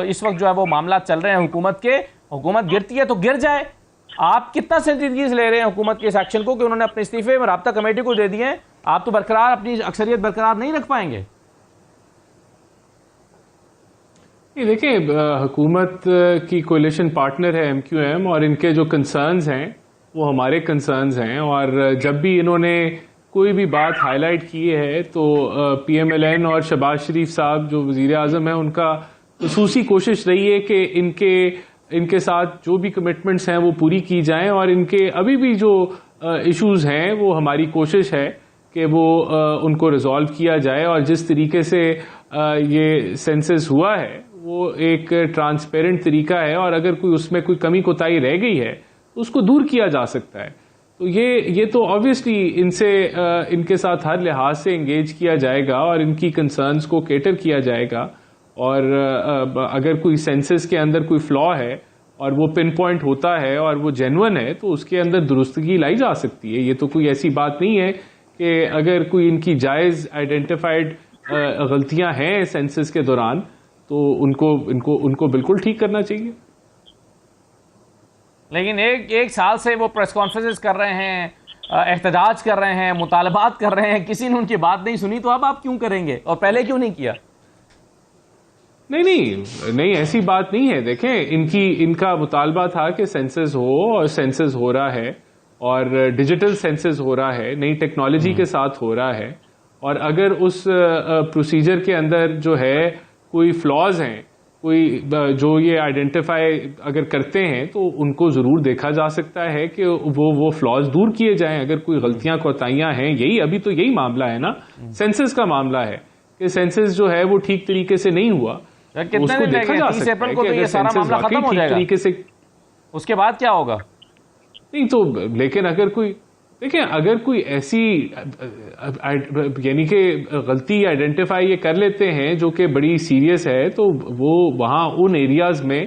इस वक्त जो है वो मामला चल रहे हैं हुकूमत के। हुकूमत गिरती है तो गिर जाए। आप कितना संजीदगी से ले रहे हैं हुकूमत के इस एक्शन को कि उन्होंने अपने इस्तीफे में राब्ता कमेटी को दे दिए हैं? आप तो बरकरार अपनी अक्सरियत बरकरार नहीं रख पाएंगे। ये देखिए, हुकूमत की कोलिशन पार्टनर है MQM और इनके जो कंसर्न्स हैं वो हमारे कंसर्न्स हैं। और जब भी इन्होंने कोई भी बात हाईलाइट की है तो PMLN और शहबाज शरीफ साहब जो वज़ीर आज़म हैं उनका ख़ुसूसी कोशिश रही है कि इनके साथ जो भी कमिटमेंट्स हैं वो पूरी की जाएं। और इनके अभी भी जो इश्यूज़ हैं वो हमारी कोशिश है कि वो उनको रिजॉल्व किया जाए। और जिस तरीके से ये सेंसस हुआ है वो एक ट्रांसपेरेंट तरीका है और अगर कोई उसमें कोई कमी कोताही रह गई है तो उसको दूर किया जा सकता है। तो ये तो ऑब्वियसली इनके साथ हर लिहाज से इंगेज किया जाएगा और इनकी कंसर्न्स को केटर किया जाएगा। और अगर कोई सेंसस के अंदर कोई फ्लॉ है और वो पिन पॉइंट होता है और वो जेन्युइन है तो उसके अंदर दुरुस्तगी लाई जा सकती है। ये तो कोई ऐसी बात नहीं है कि अगर कोई इनकी जायज़ आइडेंटिफाइड गलतियां हैं सेंसस के दौरान तो उनको बिल्कुल ठीक करना चाहिए। लेकिन एक साल से वो प्रेस कॉन्फ्रेंसेस कर रहे हैं, एहतजाज कर रहे हैं, मुतालबात कर रहे हैं, किसी ने उनकी बात नहीं सुनी। तो अब आप क्यों करेंगे और पहले क्यों नहीं किया? नहीं, ऐसी बात नहीं है। देखें, इनका मुतालबा था कि सेंसस हो और सेंसस हो रहा है और डिजिटल सेंसस हो रहा है, नई टेक्नोलॉजी के साथ हो रहा है। और अगर उस प्रोसीजर के अंदर जो है कोई फ्लॉज हैं, कोई जो ये आइडेंटिफाई अगर करते हैं तो उनको ज़रूर देखा जा सकता है कि वो फ्लॉज दूर किए जाएं। अगर कोई गलतियां कोताहियां हैं, अभी तो यही मामला है ना, सेंसस का मामला है कि सेंसस जो है वो ठीक तरीके से नहीं हुआ। उसको देखा जा सकता है कि ये सारा मामला खत्म हो जाएगा तरीके से, उसके बाद क्या होगा? नहीं तो लेकिन अगर कोई ऐसी यानी कि गलती आइडेंटिफाई ये कर लेते हैं जो कि बड़ी सीरियस है तो वो वहाँ उन एरियाज में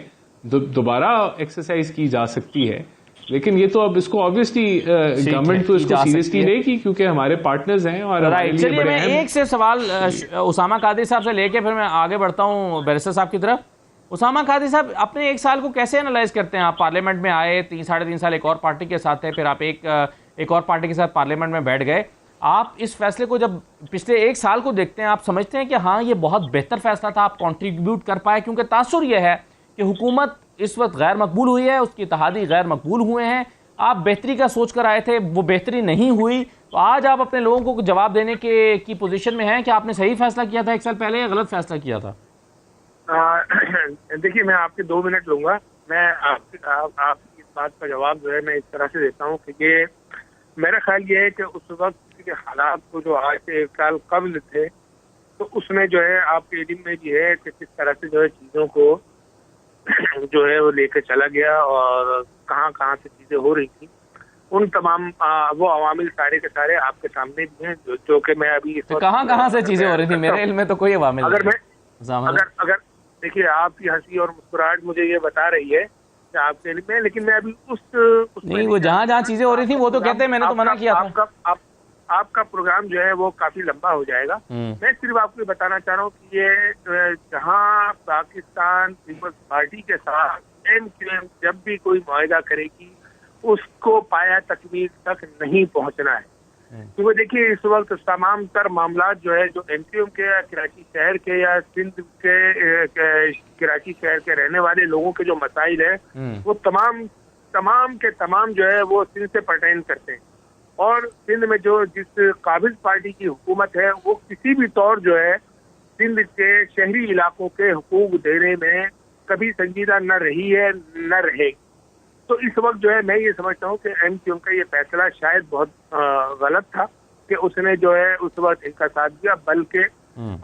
दोबारा एक्सरसाइज की जा सकती है। लेकिन ये तो अब इसको ऑब्वियसली गवर्नमेंट तो इसको सीरियसली लेगी क्योंकि हमारे पार्टनर्स हैं। और चलिए मैं एक से सवाल उसामा कादरी साहब से लेके फिर मैं आगे बढ़ता हूँ बैरिस्टर साहब की तरफ। उसामा कादरी साहब, अपने एक साल को कैसे एनालाइज करते हैं? आप पार्लियामेंट में आए, 3-3.5 साल एक और पार्टी के साथ है, फिर आप एक और पार्टी के साथ पार्लियामेंट में बैठ गए। आप इस फैसले को जब पिछले एक साल को देखते हैं, आप समझते हैं कि हाँ ये बहुत बेहतर फैसला था, आप कंट्रीब्यूट कर पाए? क्योंकि तासुर यह है कि हुकूमत इस वक्त गैर मकबूल हुई है, उसकी इत्तेहादी गैर मकबूल हुए हैं। आप बेहतरी का सोच कर आए थे, वो बेहतरी नहीं हुई, तो आज आप अपने लोगों को जवाब देने की पोजीशन में हैं कि आपने सही फैसला किया था एक साल पहले या गलत फैसला किया था? देखिए, मैं आपके 2 मिनट लूंगा। मैं आपकी इस बात का जवाब जो है मैं इस तरह से देता हूँ कि ये मेरा ख्याल ये है कि उस वक्त के हालात को जो आज से 1 साल कबल थे तो उसमें जो है आपके इल्म में भी है कि किस तरह से जो है चीज़ों को जो है वो लेकर चला गया और कहाँ से चीज़ें हो रही थी। उन तमाम वो अवामिल सारे के सारे आपके सामने भी हैं जो कि मैं अभी तो कहाँ से चीज़ें हो रही थी? मेरे इल्म में तो कोई अवामिल अगर देखिए, आपकी हंसी और मुस्कुराहट मुझे ये बता रही है कि आपके इल्म में, लेकिन मैं अभी उस नहीं, वो जहाँ चीज़ें हो रही थी वो तो कहते हैं मैंने तो मना किया था। आपका प्रोग्राम जो है वो काफी लंबा हो जाएगा। मैं सिर्फ आपको ये बताना चाह रहा हूँ कि ये जहाँ पाकिस्तान पीपल्स पार्टी के साथ MQM जब भी कोई मुआहिदा करेगी उसको पाया तकमील तक नहीं पहुँचना है। क्योंकि देखिए, इस वक्त तमाम तर मामला जो है जो MQM के कराची शहर के या सिंध के कराची शहर के रहने वाले लोगों के जो मसाइल है वो तमाम के तमाम जो है वो सिंध से पर्टेन करते हैं। और सिंध में जो जिस काबिज पार्टी की हुकूमत है वो किसी भी तौर जो है सिंध के शहरी इलाकों के हुकूक देने में कभी संजीदा न रही है न रहेगी। तो इस वक्त जो है मैं ये समझता हूँ कि MQM का ये फैसला शायद बहुत गलत था कि उसने जो है उस वक्त इनका साथ दिया, बल्कि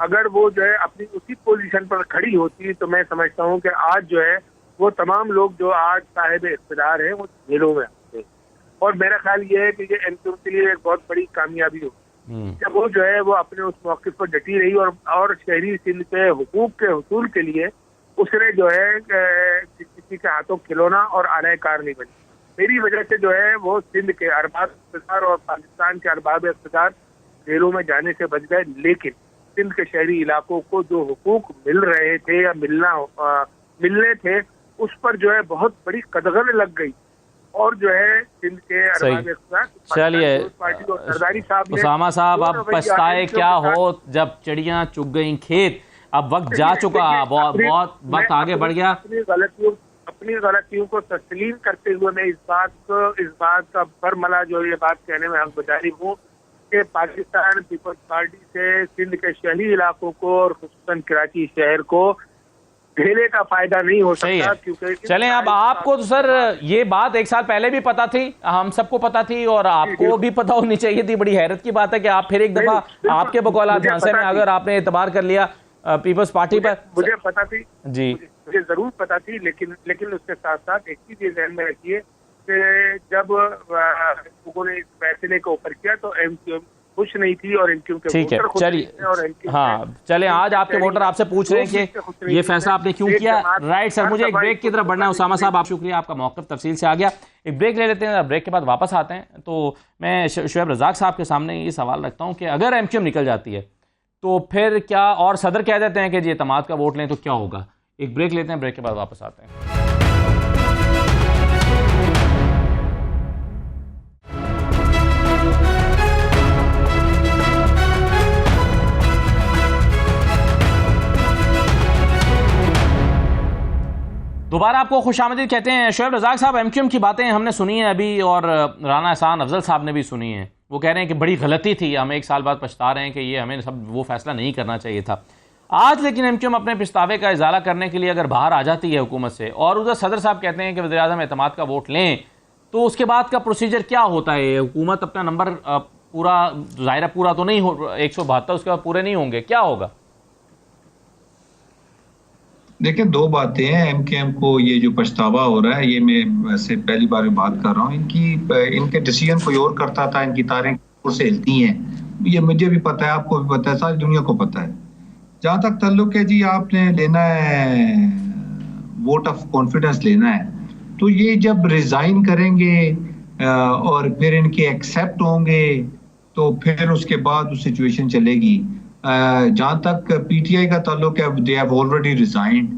अगर वो जो है अपनी उसी पोजीशन पर खड़ी होती तो मैं समझता हूँ कि आज जो है वो तमाम लोग जो आज साहिब इख्तियार हैं वो जेलों में आते। और मेरा ख्याल ये है कि ये MQM के लिए एक बहुत बड़ी कामयाबी होगी जब वो जो है वो अपने उस मौके पर डटी रही और शहरी सिंध के हुकूक के हुसूल के लिए उसने जो है किसी के हाथों खिलौना और आलाकार नहीं बनी। मेरी वजह से जो है वो सिंध के अरबाब इख्तिसार और पाकिस्तान के अरबाब इख्तिसार जेलों में जाने से बच गए। लेकिन सिंध के शहरी इलाकों को जो हुकूक मिल रहे थे या मिलने थे, उस पर जो है बहुत बड़ी कदगन लग गई और जो है सिंध के अरबाब इख्तिसार चलिए पार्टी और सरदारी साहब उसामा साहब, अब पछताए क्या हो जब चिड़ियां चुग गई खेत। अब वक्त जा चुका, बहुत वक्त आगे बढ़ गया। अपनी गलतियों को तस्लीम करते हुए मैं इस बात का बरमला जो ये बात कहने में हकदारी हूँ कि पाकिस्तान पीपल्स पार्टी से सिंध के शहरी इलाकों को और खुसूसन कराची शहर को ढेले का फायदा नहीं हो सकता। क्योंकि चलें, अब आपको तो सर ये बात एक साल पहले भी पता थी, हम सबको पता थी और आपको भी पता होनी चाहिए थी। बड़ी हैरत की बात है कि आप फिर एक दफा आपके बकौलात झांसे में अगर आपने एतबार कर लिया पीपल्स पार्टी पर। मुझे पता थी जी, मुझे जरूर पता थी, लेकिन उसके साथ साथ एक चीज ये ध्यान में रखिए कि जब लोगों ने इस फैसले को ऊपर किया तो एमक्यूएम खुश नहीं थी और एमक्यूएम के ठीक है। चलिए, हाँ चले, आज आपके वोटर आपसे पूछ रहे हैं कि ये फैसला आपने क्यों किया। राइट सर, मुझे एक ब्रेक की तरफ बढ़ना है। उसामा साहब, आप शुक्रिया, आपका मौक़िफ़ तफसील से आ गया। एक ब्रेक ले लेते हैं, ब्रेक के बाद वापस आते हैं। तो मैं शुएब रज़ाक साहब के सामने ये सवाल रखता हूँ कि अगर एमक्यूएम निकल जाती है तो फिर क्या, और सदर कह देते हैं कि जी एतमाद का वोट लें, तो क्या होगा। एक ब्रेक लेते हैं, ब्रेक के बाद वापस आते हैं। दोबारा आपको खुशामदीद कहते हैं। शुएब रज़ाक साहब, एमक्यूएम की बातें हमने सुनी है अभी और राना एहसान अफजल साहब ने भी सुनी है। वो कह रहे हैं कि बड़ी गलती थी, हम एक साल बाद पछता रहे हैं कि ये हमें सब वो फैसला नहीं करना चाहिए था। आज लेकिन एमक्यूएम अपने पछतावे का इजाला करने के लिए अगर बाहर आ जाती है हुकूमत से और उधर सदर साहब कहते हैं कि वज़ीर-ए-आज़म एतमाद का वोट लें, तो उसके बाद का प्रोसीजर क्या होता है। हुकूमत अपना नंबर पूरा, ज़ाहिर पूरा तो नहीं हो, 172 उसके बाद पूरे नहीं होंगे, क्या होगा। देखिए, दो बातें हैं। एमकेएम को ये जो पछतावा हो रहा है, ये मैं वैसे पहली बार बात कर रहा हूँ, इनके डिसीजन कोई और करता था, इनकी तारें से हिलती हैं, ये मुझे भी पता है, आपको भी पता है, सारी दुनिया को पता है। जहाँ तक ताल्लुक है जी, आपने लेना है वोट ऑफ कॉन्फिडेंस लेना है, तो ये जब रिजाइन करेंगे और फिर इनके एक्सेप्ट होंगे तो फिर उसके बाद वो सिचुएशन चलेगी। जहां तक पीटीआई का ताल्लुक है, दे हैव ऑलरेडी रिजाइंड,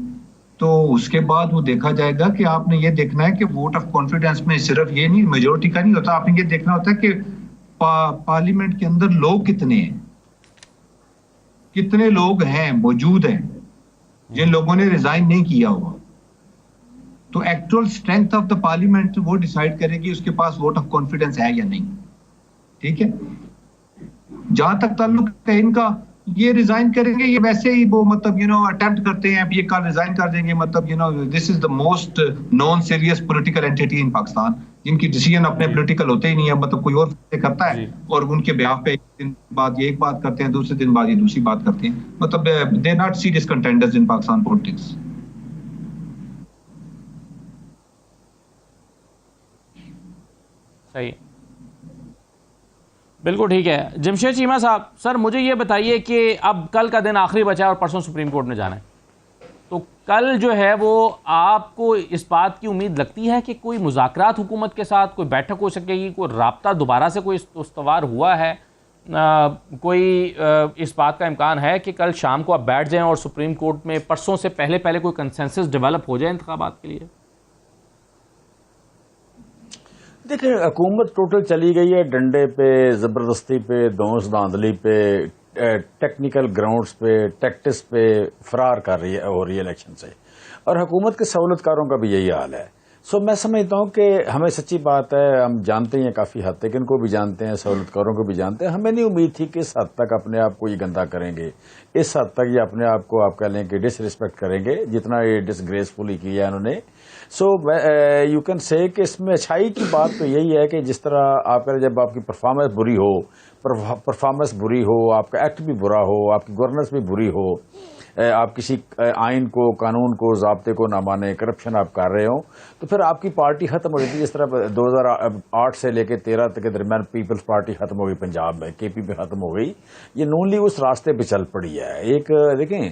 तो उसके बाद वो देखा जाएगा कि आपने ये देखना है कि वोट ऑफ कॉन्फिडेंस में सिर्फ ये नहीं, मेजोरिटी का नहीं होता, आपने ये देखना होता है कि पार्लियामेंट के अंदर लोग कितने लोग हैं, मौजूद हैं, जिन लोगों ने रिजाइन नहीं किया हुआ। तो actual strength of the parliament वो डिसाइड करेगी उसके पास वोट ऑफ कॉन्फिडेंस है या नहीं। ठीक है, जहां तक ताल्लुक है इनका, ये रिजाइन करेंगे, ये वैसे ही वो मतलब अटेम्प्ट करते हैं, ये कल रिजाइन कर देंगे, मतलब this is the most non serious political entity इन पाकिस्तान, जिनकी डिसीजन अपने पॉलिटिकल होते ही नहीं है, मतलब कोई और करता है और उनके ब्याह पे एक दिन बाद ये एक बात करते हैं, दूसरे दिन बाद ये दूसरी बात करते हैं, मतलब they are not serious contenders in Pakistan politics. सही, बिल्कुल ठीक है। जमशेद चीमा साहब, सर मुझे ये बताइए कि अब कल का दिन आखिरी बचा है और परसों सुप्रीम कोर्ट में जाना है, तो कल जो है वो आपको इस बात की उम्मीद लगती है कि कोई मुज़ाकरात हुकूमत के साथ, कोई बैठक हो सकेगी, कोई राब्ता दोबारा से कोई उस्तवार हुआ है, कोई इस बात का इम्कान है कि कल शाम को आप बैठ जाएं और सुप्रीम कोर्ट में परसों से पहले कोई कंसेंसस डेवलप हो जाए इंतखाबात के लिए। देखिए, हुकूमत टोटल चली गई है डंडे पे, जबरदस्ती पे, दोष धांधली पे, टेक्निकल ग्राउंड्स पे, टैक्टिस पे फरार कर रही है हो रही है इलेक्शन से, और हुकूमत के सहूलतकारों का भी यही हाल है। सो मैं समझता हूं कि हमें, सच्ची बात है, हम जानते हैं काफी हद तक, इनको भी जानते हैं, सहूलतकारों को भी जानते हैं, हमें नहीं उम्मीद थी कि इस हद तक अपने आप को ये गंदा करेंगे, इस हद तक ये अपने आप को आप कह लें कि डिसरिस्पेक्ट करेंगे, जितना ये डिसग्रेसफुली किया इन्होंने। सो यू कैन से कि इसमें अच्छाई की बात तो यही है कि जिस तरह आप कह, जब आपकी परफॉर्मेंस बुरी हो, आपका एक्ट भी बुरा हो, आपकी गवर्नेंस भी बुरी हो, आप किसी आइन को, कानून को, ज़ाब्ते को ना माने, करप्शन आप कर रहे हो, तो फिर आपकी पार्टी खत्म हो जाती है। जिस तरह 2008 से लेकर 13 तक के दरमियान पीपल्स पार्टी खत्म हो गई पंजाब में, केपी में खत्म हो गई, ये नून लीग उस रास्ते पे चल पड़ी है। एक देखें,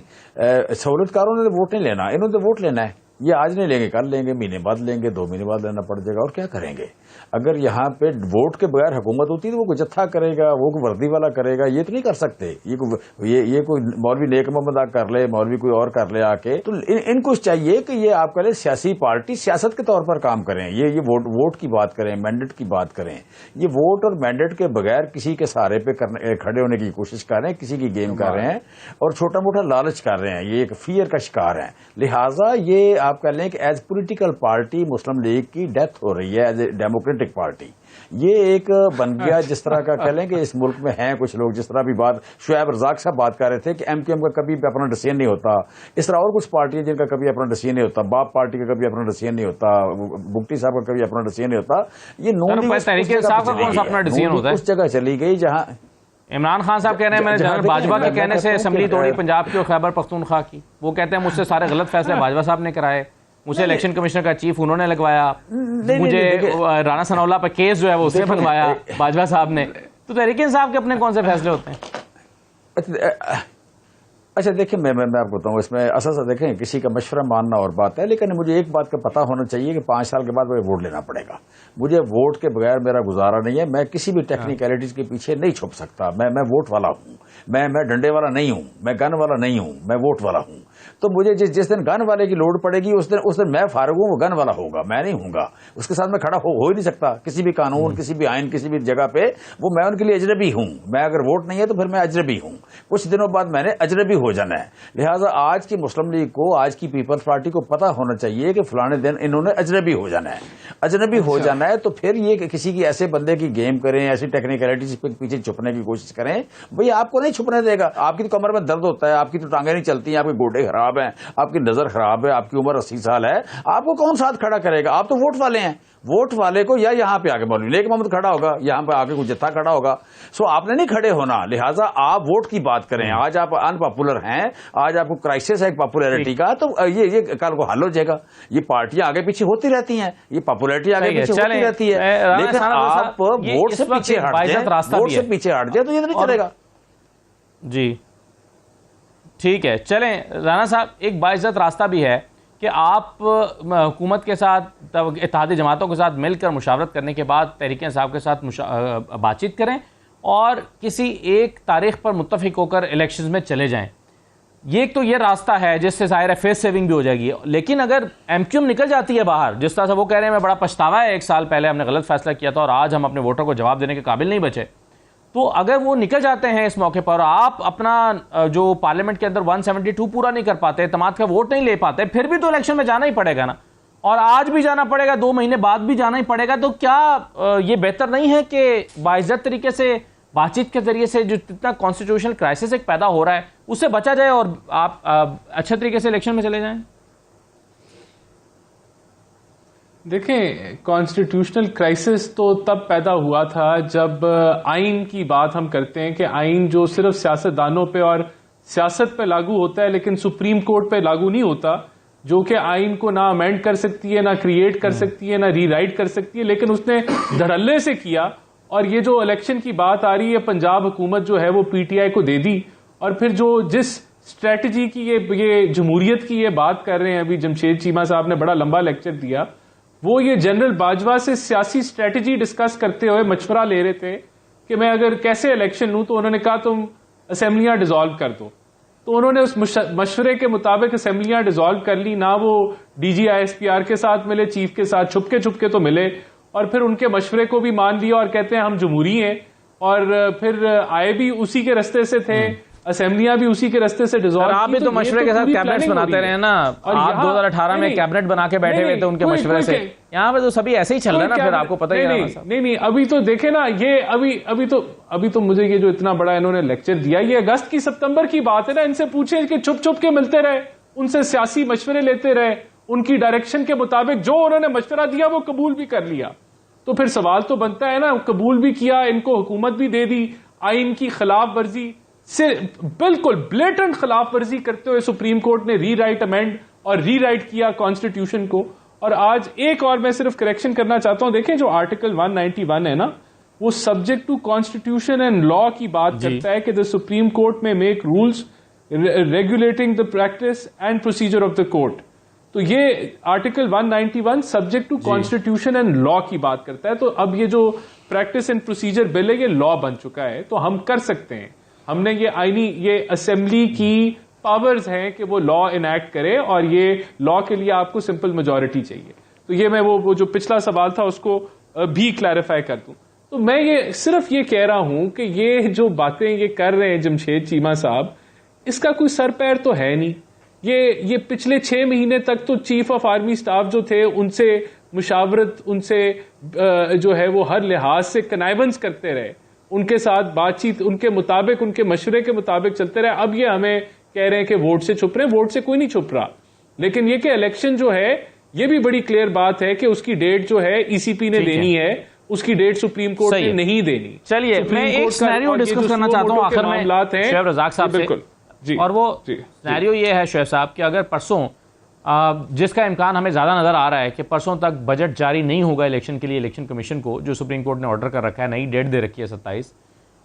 सहूलतकारों ने वोट नहीं लेना, इन्होंने वोट लेना है, ये आज नहीं लेंगे, कल लेंगे, महीने बाद लेंगे, 2 महीने बाद लेना पड़ जाएगा, और क्या करेंगे? अगर यहाँ पे वोट के बगैर हुकूमत होती तो वो कोई जत्था करेगा, वो कोई वर्दी वाला करेगा, ये तो नहीं कर सकते। ये कोई मौलवी नेक मोहम्मद कर ले, मौलवी कोई और कर ले आके, तो इनको चाहिए कि ये आप कह लें सियासी पार्टी सियासत के तौर पर काम करें। ये वोट की बात करें, मैंडेट की बात करें। ये वोट और मैंडेट के बगैर किसी के सहारे पे खड़े होने की कोशिश कर रहे हैं, किसी की गेम कर रहे हैं और छोटा मोटा लालच कर रहे हैं। ये एक फियर का शिकार है। लिहाजा ये आप कह लें कि एज पॉलिटिकल पार्टी मुस्लिम लीग की डेथ हो रही है, एज ए डेमोक्रेटिक पार्टी। ये एक बन गया जिस तरह का कह लें कि इस मुल्क में हैं कुछ लोग, जिस तरह भी बात शुएब रज़ाक साहब बात कर रहे थे कि एमक्यूएम का कभी भी अपना डिसीजन नहीं होता, इस तरह और कुछ पार्टियां जिनका कभी अपना डिसीजन नहीं होता, बाप पार्टी का कभी अपना डिसीजन नहीं होता, बुगटी साहब का कभी अपना डिसीजन नहीं होता। ये उस जगह चली गई जहां इमरान खान साहब कह रहे हैं मैंने जनरल बाजवा के कहने से असेंबली तोड़ी पंजाब की और खैबर पख्तूनख्वा की। वो कहते हैं मुझसे सारे गलत फैसले बाजवा साहब ने कराए, मुझे इलेक्शन कमिश्नर का चीफ उन्होंने लगवाया, मुझे राणा सनाउल्लाह पर केस जो है वो उससे बनवाया बाजवा साहब ने। तो तहरीक इंसाफ के अपने कौन से फैसले होते हैं? अच्छा देखिए, मैं आपको बताऊं, इसमें असल से देखें किसी का मशवरा मानना और बात है, लेकिन मुझे एक बात का पता होना चाहिए कि 5 साल के बाद मुझे वोट लेना पड़ेगा। मुझे वोट के बगैर मेरा गुजारा नहीं है। मैं किसी भी टेक्निकलिटीज के पीछे नहीं छुप सकता। मैं वोट वाला हूं, मैं डंडे वाला नहीं हूं, मैं गन वाला नहीं हूं, मैं वोट वाला हूं। तो मुझे जिस दिन गन वाले की लोड पड़ेगी उस दिन मैं फारूक हूं, वो गन वाला होगा, मैं नहीं हूंगा। उसके साथ मैं खड़ा हो ही नहीं सकता। किसी भी कानून, किसी भी आइन, किसी भी जगह पे वो मैं उनके लिए अजनबी हूं। मैं अगर वोट नहीं है तो फिर मैं अजनबी हूं। कुछ दिनों बाद मैंने अजनबी हो जाना है। लिहाजा आज की मुस्लिम लीग को, आज की पीपल्स पार्टी को पता होना चाहिए कि फलाने दिन इन्होंने अजनबी हो जाना है। अजनबी हो जाना है तो फिर ये किसी की ऐसे बंदे की गेम करें, ऐसी टेक्निकलिटीज के पीछे छुपने की कोशिश करें, भैया आपको नहीं छुपने देगा। आपकी तो कमर में दर्द होता है, आपकी तो टांगे नहीं चलती हैं, आपके गोडे खराब हैं, आपकी नजर खराब है, आपकी उम्र 80 साल है, आपको कौन साथ खड़ा करेगा? आप तो वोट वाले हैं। वोट वाले को या यहाँ पे आके मौलवी नेक मोहम्मद खड़ा होगा, यहाँ पे आके कुछ जत्था खड़ा होगा। सो आपने नहीं खड़े होना। लिहाजा आप वोट की बात करें। आज आप अनपॉपुलर हैं, आज आपको क्राइसिस है एक पॉपुलैरिटी का, तो ये कल को हल हो जाएगा। ये पार्टियां आगे पीछे होती रहती हैं, ये पॉपुलैरिटी आगे पीछे होती रहती है, लेकिन आप वोट से पीछे हट जाए, वोट से पीछे हट जाए तो ये नहीं चलेगा। जी ठीक है, चलें राना साहब, एक बाइज्जत रास्ता भी है कि आप हुकूमत के साथ, इत्तेहादी जमातों के साथ मिलकर मुशावरत करने के बाद तहरीक इंसाफ के साथ बातचीत करें और किसी एक तारीख पर मुत्तफिक होकर इलेक्शंस में चले जाएं। ये एक तो ये रास्ता है जिससे ज़ाहिर है फेस सेविंग भी हो जाएगी। लेकिन अगर एमक्यूएम निकल जाती है बाहर, जिस तरह से वो कह रहे हैं मैं बड़ा पछतावा है 1 साल पहले हमने गलत फैसला किया था और आज हम अपने वोटर को जवाब देने के काबिल नहीं बचे, तो अगर वो निकल जाते हैं इस मौके पर, आप अपना जो पार्लियामेंट के अंदर 172 पूरा नहीं कर पाते, इत्तेमाद का वोट नहीं ले पाते, फिर भी तो इलेक्शन में जाना ही पड़ेगा ना, और आज भी जाना पड़ेगा, 2 महीने बाद भी जाना ही पड़ेगा। तो क्या ये बेहतर नहीं है कि बाइज्जत तरीके से बातचीत के जरिए से जो इतना कॉन्स्टिट्यूशनल क्राइसिस एक पैदा हो रहा है उससे बचा जाए और आप अच्छे तरीके से इलेक्शन में चले जाएं? देखें, कॉन्स्टिट्यूशनल क्राइसिस तो तब पैदा हुआ था जब आइन की बात हम करते हैं कि आइन जो सिर्फ सियासतदानों पे और सियासत पे लागू होता है लेकिन सुप्रीम कोर्ट पे लागू नहीं होता, जो कि आइन को ना अमेंड कर सकती है, ना क्रिएट कर सकती है, ना रीराइट कर सकती है, लेकिन उसने धड़ल्ले से किया। और ये जो इलेक्शन की बात आ रही है, पंजाब हुकूमत जो है वो पीटीआई को दे दी, और फिर जो जिस स्ट्रेटजी की ये जमहूरियत की ये बात कर रहे हैं, अभी जमशेद चीमा साहब ने बड़ा लंबा लेक्चर दिया, वो ये जनरल बाजवा से सियासी स्ट्रेटजी डिस्कस करते हुए मशवरा ले रहे थे कि मैं अगर कैसे इलेक्शन लूं, तो उन्होंने कहा तुम असेंबलियां डिसॉल्व कर दो। तो उन्होंने उस मशवरे के मुताबिक असेंबलियां डिसॉल्व कर ली। ना वो डीजी आईएसपीआर के साथ मिले, चीफ के साथ छुपके तो मिले, और फिर उनके मशवरे को भी मान लिया और कहते हैं हम जमहूरी हैं, और फिर आए भी उसी के रास्ते से थे, असेंबलियां भी उसी के रास्ते से डिसॉल्व। आप भी तो मशवरे के साथ कैबिनेट बनाते रहे ना, आप 2018 में कैबिनेट बना के बैठे हुए थे उनके मशवरे से। यहाँ पे तो सभी ऐसे ही चल रहा है ना, फिर आपको पता ही नहीं, अभी तो देखे ना, ये अभी तो मुझे ये जो इतना बड़ा इन्होंने लेक्चर दिया, ये अगस्त की सितंबर की बात है ना। इनसे पूछे कि छुप के मिलते रहे, उनसे सियासी मशवरे लेते रहे, उनकी डायरेक्शन के मुताबिक जो उन्होंने मशवरा दिया वो कबूल भी कर लिया। तो फिर सवाल तो बनता है ना, कबूल भी किया, इनको हुकूमत भी दे दी, आइन की खिलाफ वर्जी से बिल्कुल ब्लेटेंट खिलाफ वर्जी करते हुए सुप्रीम कोर्ट ने रीराइट अमेंड और रीराइट किया कॉन्स्टिट्यूशन को। और आज एक और मैं सिर्फ करेक्शन करना चाहता हूं, देखें जो आर्टिकल 191 है ना, वो subject to constitution and law की बात करता है कि द सुप्रीम कोर्ट में make rules regulating the practice and procedure of the court. तो ये article 191 subject to constitution and law की बात करता है। तो अब ये जो प्रैक्टिस एंड प्रोसीजर बिल है ये लॉ बन चुका है, तो हम कर सकते हैं। हमने ये असेंबली की पावर्स हैं कि वो लॉ इनैक्ट करे, और ये लॉ के लिए आपको सिंपल मेजॉरिटी चाहिए। तो ये मैं वो जो पिछला सवाल था उसको भी क्लैरिफाई कर दूं। तो मैं ये सिर्फ ये कह रहा हूं कि ये जो बातें ये कर रहे हैं जमशेद चीमा साहब, इसका कोई सर पैर तो है नहीं। ये पिछले 6 महीने तक तो चीफ ऑफ आर्मी स्टाफ जो थे उनसे मुशावरत, उनसे जो है वो हर लिहाज से कनाइवेंस करते रहे, उनके साथ बातचीत उनके मुताबिक, उनके मशवरे के मुताबिक चलते रहे। अब ये हमें कह रहे हैं कि वोट से छुप रहे हैं। वोट से कोई नहीं छुप रहा, लेकिन ये कि इलेक्शन जो है ये भी बड़ी क्लियर बात है कि उसकी डेट जो है ईसीपी ने देनी है, उसकी डेट सुप्रीम कोर्ट ने नहीं देनी। चलिए मैं एक सिनेरियो डिस्कस करना चाहता हूं आखिर में शोएब रज़ाक साहब से, और वो सिनेरियो ये है शोएब साहब कि अगर परसों, जिसका इम्कान हमें ज़्यादा नज़र आ रहा है कि परसों तक बजट जारी नहीं होगा इलेक्शन के लिए, इलेक्शन कमीशन को जो सुप्रीम कोर्ट ने ऑर्डर कर रखा है, नई डेट दे रखी है 27,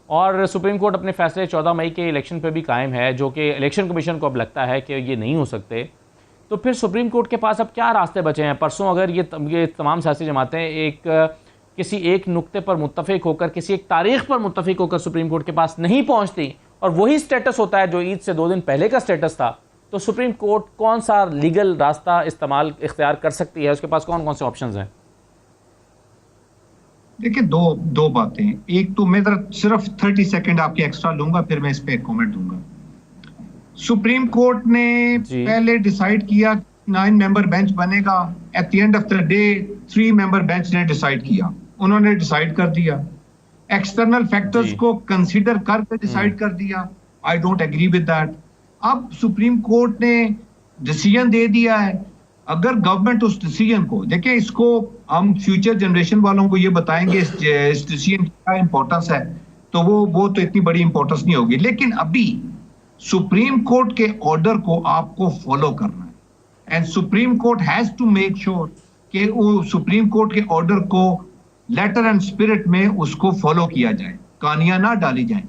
और सुप्रीम कोर्ट अपने फैसले 14 मई के इलेक्शन पर भी कायम है, जो कि इलेक्शन कमीशन को अब लगता है कि ये नहीं हो सकते, तो फिर सुप्रीम कोर्ट के पास अब क्या रास्ते बचे हैं? परसों अगर ये तमाम सियासी जमातें किसी एक नुक्ते पर मुत्तफिक होकर, किसी एक तारीख पर मुत्तफिक होकर सुप्रीम कोर्ट के पास नहीं पहुंचती, और वही स्टेटस होता है जो ईद से 2 दिन पहले का स्टेटस था, तो सुप्रीम कोर्ट कौन सा लीगल रास्ता इख्तियार कर सकती है? उसके पास कौन कौन से ऑप्शंस हैं? देखिए, दो बातें। एक तो मैं सिर्फ 30 सेकंड आपके एक्स्ट्रा लूंगा, फिर मैं इस पे कमेंट दूंगा। सुप्रीम कोर्ट ने पहले डिसाइड किया 9 मेंबर बेंच बनेगा। At the end of the day 3 member bench ने डिसाइड किया, उन्होंने डिसाइड कर दिया। एक्सटर्नल फैक्टर्स को कंसीडर करके डिसाइड कर दिया। I don't agree with that. अब सुप्रीम कोर्ट ने डिसीजन दे दिया है। अगर गवर्नमेंट उस डिसीजन को, देखिए इसको हम फ्यूचर जनरेशन वालों को ये बताएंगे इस डिसीजन की क्या इंपॉर्टेंस है, तो वो तो इतनी बड़ी इंपॉर्टेंस नहीं होगी। लेकिन अभी सुप्रीम कोर्ट के ऑर्डर को आपको फॉलो करना है, and supreme court has to make sure कि वो सुप्रीम कोर्ट के ऑर्डर को लेटर एंड स्पिरिट में उसको फॉलो किया जाए, कानियां ना डाली जाए।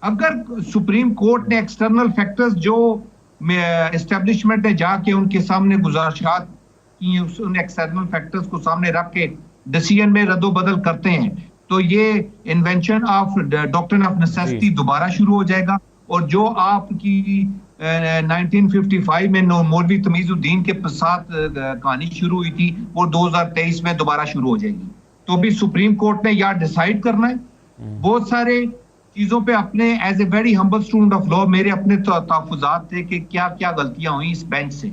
अगर सुप्रीम कोर्ट ने एक्सटर्नल फैक्टर्स जो एस्टेब्लिशमेंट ने जाके उनके सामने गुजारिशात की, उन एक्सटर्नल फैक्टर्स को सामने रख के डिसीजन में रद्दोबदल करते हैं, तो ये invention of doctrine of necessity दोबारा शुरू हो जाएगा। और जो आपकी 1955 में मौलवी तमीजुद्दीन के साथ कहानी शुरू हुई थी, वो 2023 में दोबारा शुरू हो जाएगी। तो भी सुप्रीम कोर्ट ने यार डिसाइड करना है। बहुत सारे चीजों पे अपने as a very humble student of law मेरे अपने तहफ्फुज़ात थे कि क्या क्या गलतियां हुई इस बेंच से,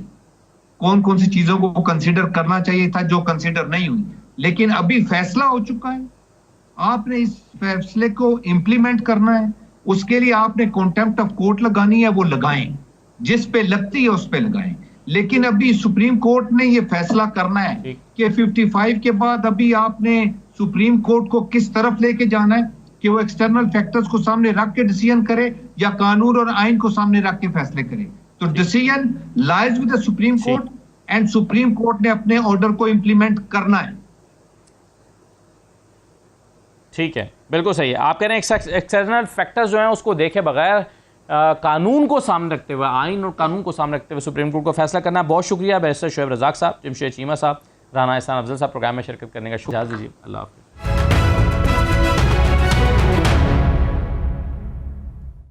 कौन कौन सी चीजों को कंसीडर करना चाहिए था जो कंसीडर नहीं हुई। लेकिन अभी फैसला हो चुका है, आपने इस फैसले को इम्प्लीमेंट करना है। उसके लिए आपने कॉन्टेम्प्ट ऑफ कोर्ट लगानी है, वो लगाएं, जिस पे लगती है उस पे लगाएं। लेकिन अभी सुप्रीम कोर्ट ने ये फैसला करना है कि 55 के बाद अभी आपने सुप्रीम कोर्ट को किस तरफ लेके जाना है, कि वो एक्सटर्नल फैक्टर्स को सामने रख के डिसीजन करे या कानून और आइन को सामने रख के फैसले करे। तो decision lies with the supreme court, and supreme court ने अपने ऑर्डर को इंप्लीमेंट करना है। ठीक है, बिल्कुल सही है। आप कह रहे हैं एक्सटर्नल फैक्टर्स जो हैं उसको देखे बगैर कानून को सामने रखते हुए, आइन और कानून को सामने रखते हुए सुप्रीम कोर्ट को फैसला करना है। बहुत शुक्रिया बैरिस्टर शोएब रज़ाक साहब, जमशेद चीमा साहब, राना एहसान अफजल साहब प्रोग्राम में शिरकत करने का शुक्रिया। अल्लाह हाफ़िज़।